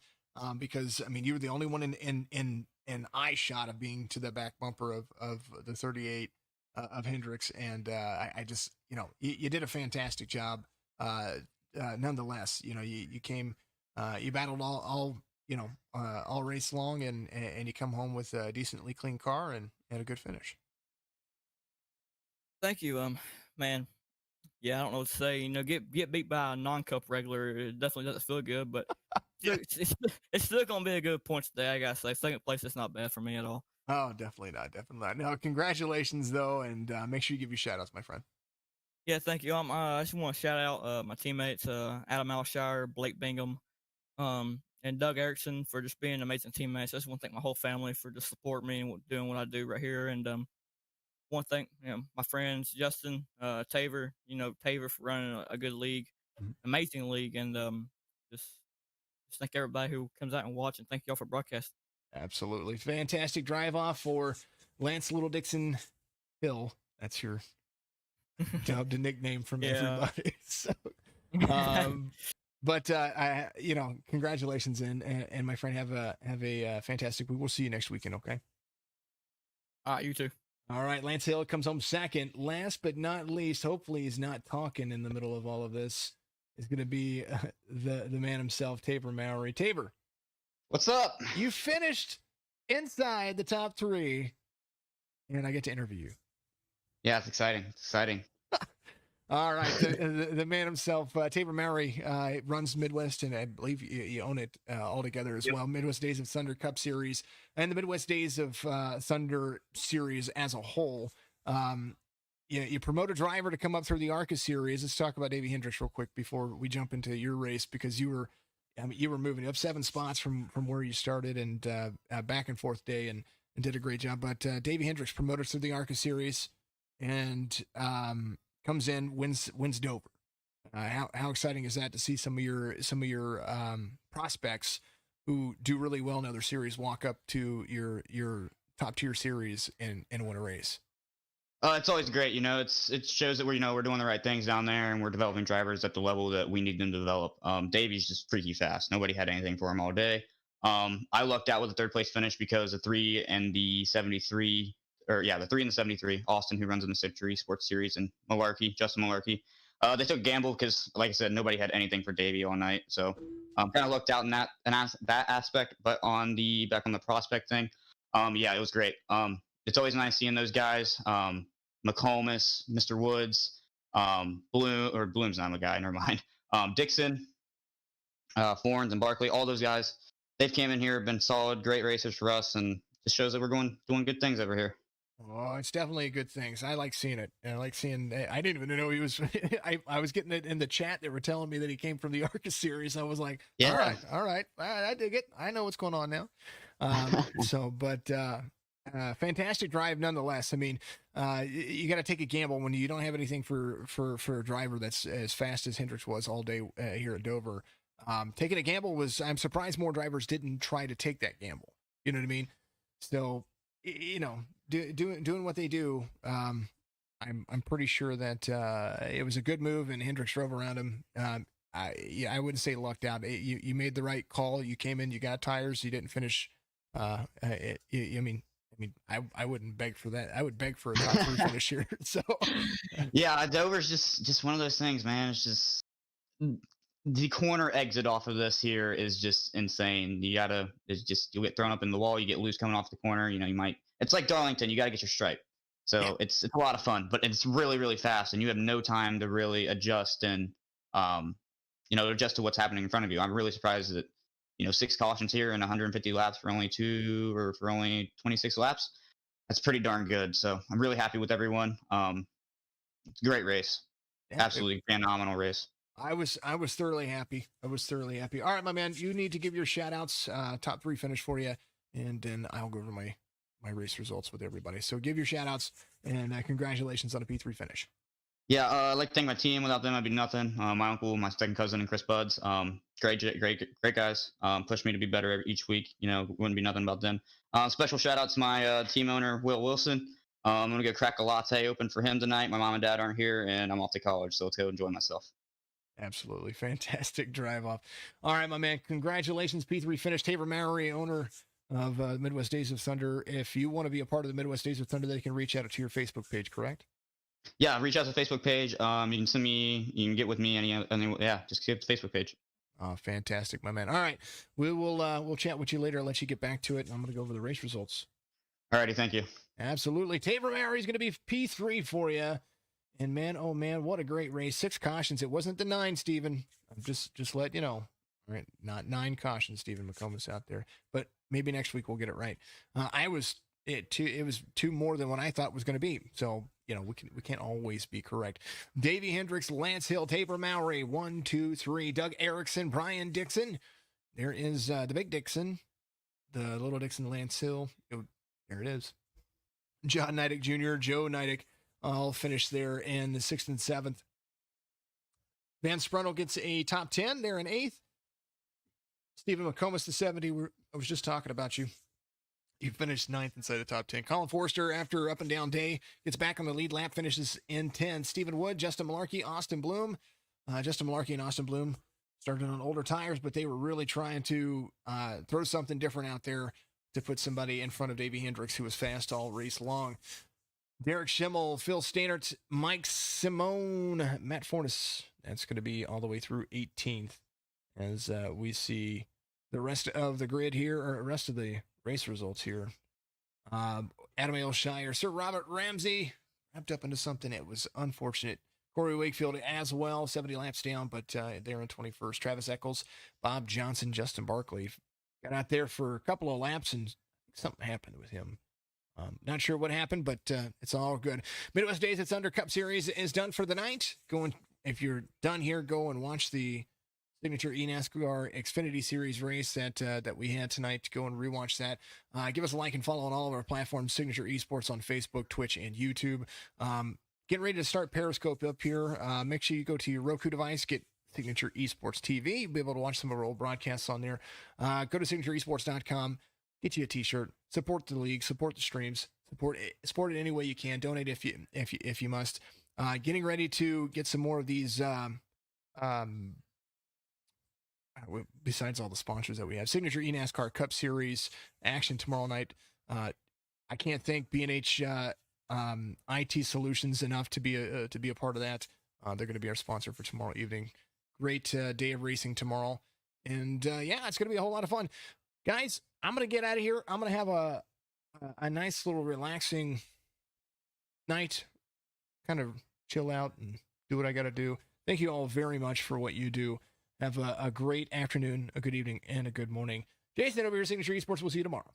because I mean you were the only one in eye shot of being to the back bumper of the 38 of Hendricks, and I just you did a fantastic job. Nonetheless, you came, you battled all race long, and you come home with a decently clean car and a good finish. Thank you, man. Yeah, I don't know what to say. Get beat by a non-cup regular, it definitely doesn't feel good, but Yeah. it's still gonna be a good point today. I gotta say, second place is not bad for me at all. Oh, definitely not, definitely not. No, congratulations though, and make sure you give you shout outs, my friend. Yeah, thank you. I just want to shout out my teammates, Adam Alshire, Blake Bingham, and Doug Erickson for just being amazing teammates. I just want to thank my whole family for just supporting me and doing what I do right here. And want to thank my friends Justin, Taver, Taver for running a good league, Mhm. amazing league, and just thank everybody who comes out and watch, and thank y'all for broadcasting. Absolutely fantastic drive off for Lance Little Dixon Hill. That's your dubbed a nickname from Yeah. everybody. So, but congratulations and my friend, have a fantastic week. We'll see you next weekend. Okay. All right, you too. All right, Lance Hill comes home second. Last but not least, hopefully he's not talking in the middle of all of this, is going to be the man himself, Tabor Mowry. Tabor, What's up? you finished inside the top 3, and I get to interview you. Yeah, it's exciting. It's exciting. All right, the man himself, Tabor Mowry, runs Midwest, and I believe you own it all together as well. Midwest Days of Thunder Cup Series and the Midwest Days of Thunder Series as a whole. You promote a driver to come up through the ARCA Series. Let's talk about Davey Hendricks real quick before we jump into your race, because you were moving up 7 spots from where you started, and back and forth day, and did a great job. But Davey Hendricks promoted through the ARCA Series, and comes in, wins Dover. How exciting is that to see some of your prospects who do really well in other series walk up to your top tier series and win a race? It's always great. It shows that we're doing the right things down there, and we're developing drivers at the level that we need them to develop. Davey's just freaky fast. Nobody had anything for him all day. I lucked out with a 3rd place finish because the 3 and the 73. The 3 and the 73, Austin, who runs in the Century Sports Series, and Justin Malarkey. They took a gamble because, like I said, nobody had anything for Davey all night. So kind of lucked out in that aspect. But back on the prospect thing, it was great. It's always nice seeing those guys. McComas, Mr. Woods, Bloom's not a guy, never mind. Dixon, Forns, and Barkley, all those guys, they've came in here, been solid, great racers for us, and just shows that we're doing good things over here. Oh, it's definitely a good thing. I like seeing it. And I like seeing. I didn't even know he was. I was getting it in the chat. They were telling me that he came from the ARCA Series. I was like, Yeah. all right, I dig it. I know what's going on now. Fantastic drive nonetheless. I mean, you got to take a gamble when you don't have anything for a driver that's as fast as Hendricks was all day here at Dover. Taking a gamble was. I'm surprised more drivers didn't try to take that gamble. You know what I mean? So, doing what they do, I'm pretty sure that it was a good move, and Hendricks drove around him. I wouldn't say lucked out. You made the right call. You came in, you got tires, you didn't finish. I wouldn't beg for that. I would beg for a top 3 finish here. So yeah, Dover's just one of those things, man. It's just the corner exit off of this here is just insane. You'll get thrown up in the wall, you get loose coming off the corner. It's like Darlington, you got to get your stripe. So it's a lot of fun, but it's really, really fast, and you have no time to really adjust and, adjust to what's happening in front of you. I'm really surprised that, 6 cautions here and 150 laps for only 26 laps. That's pretty darn good. So I'm really happy with everyone. It's a great race. Absolutely phenomenal race. I was thoroughly happy. All right, my man, you need to give your shout outs, top 3 finish for you, and then I'll go over my race results with everybody. So give your shout outs, and congratulations on a P3 finish. Yeah, I'd like to thank my team. Without them, I'd be nothing. My uncle, my second cousin, and Chris Buds. Great guys. Push me to be better each week. Wouldn't be nothing without them. Special shout out to my team owner, Will Wilson. I'm going to go crack a latte open for him tonight. My mom and dad aren't here, and I'm off to college, so let's go enjoy myself. Absolutely fantastic drive off. All right, my man. Congratulations, P3 finish. Tabor Mowry, owner of Midwest Days of Thunder. If you want to be a part of the Midwest Days of Thunder, they can reach out to your Facebook page, correct? Yeah, reach out to the Facebook page. You can send me, you can get with me yeah, just get to the Facebook page. Oh, fantastic, my man. All right, we'll chat with you later. I'll let you get back to it. I'm going to go over the race results. Alrighty, thank you. Absolutely. Tabor Mowry's going to be P3 for you. And man, oh man, what a great race. 6 cautions. It wasn't the 9, Stephen. I'm just letting you know. All right, not 9 cautions, Stephen McComas out there. But maybe next week we'll get it right. It was 2 more than what I thought was going to be. So, we can't always be correct. Davey Hendricks, Lance Hill, Tabor Mowry, 1, 2, 3. Doug Erickson, Brian Dixon. There is the big Dixon, the little Dixon, Lance Hill. There it is. John Neidick Jr., Joe Neidick. I'll finish there in the 6th and 7th. Van Spruntle gets a top 10 there in 8th. Stephen McComas to 70. I was just talking about you. You finished 9th inside the top 10. Colin Forster, after up and down day, gets back on the lead lap, finishes in 10. Stephen Wood, Justin Malarkey, Austin Bloom. Justin Malarkey and Austin Bloom started on older tires, but they were really trying to throw something different out there to put somebody in front of Davey Hendricks, who was fast all race long. Derek Schimmel, Phil Stannert, Mike Simone, Matt Fornes. That's going to be all the way through 18th as we see the rest of the grid here, or rest of the race results here. Adam Shire, Sir Robert Ramsey wrapped up into something that was unfortunate. Corey Wakefield as well, 70 laps down, but they're in 21st. Travis Eccles, Bob Johnson, Justin Barkley got out there for a couple of laps and something happened with him. Not sure what happened, but it's all good. Midwest Days It's Under Cup Series is done for the night. If you're done here, go and watch the Signature eNASCAR Xfinity Series race that we had tonight. Go and rewatch that. Give us a like and follow on all of our platforms, Signature Esports on Facebook, Twitch, and YouTube. Getting ready to start Periscope up here. Make sure you go to your Roku device, get Signature Esports TV. You'll be able to watch some of our old broadcasts on there. Go to signatureesports.com. Get you a t-shirt, support the league, support the streams, support it any way you can. Donate if you must. Getting ready to get some more of these, besides all the sponsors that we have. Signature eNASCAR Cup Series action tomorrow night. I can't thank B&H IT Solutions enough to be a part of that. They're going to be our sponsor for tomorrow evening. Great day of racing tomorrow. And it's going to be a whole lot of fun. Guys, I'm going to get out of here. I'm going to have a nice little relaxing night, kind of chill out and do what I got to do. Thank you all very much for what you do. Have a great afternoon, a good evening, and a good morning. Jason over here, Signature Esports. We'll see you tomorrow.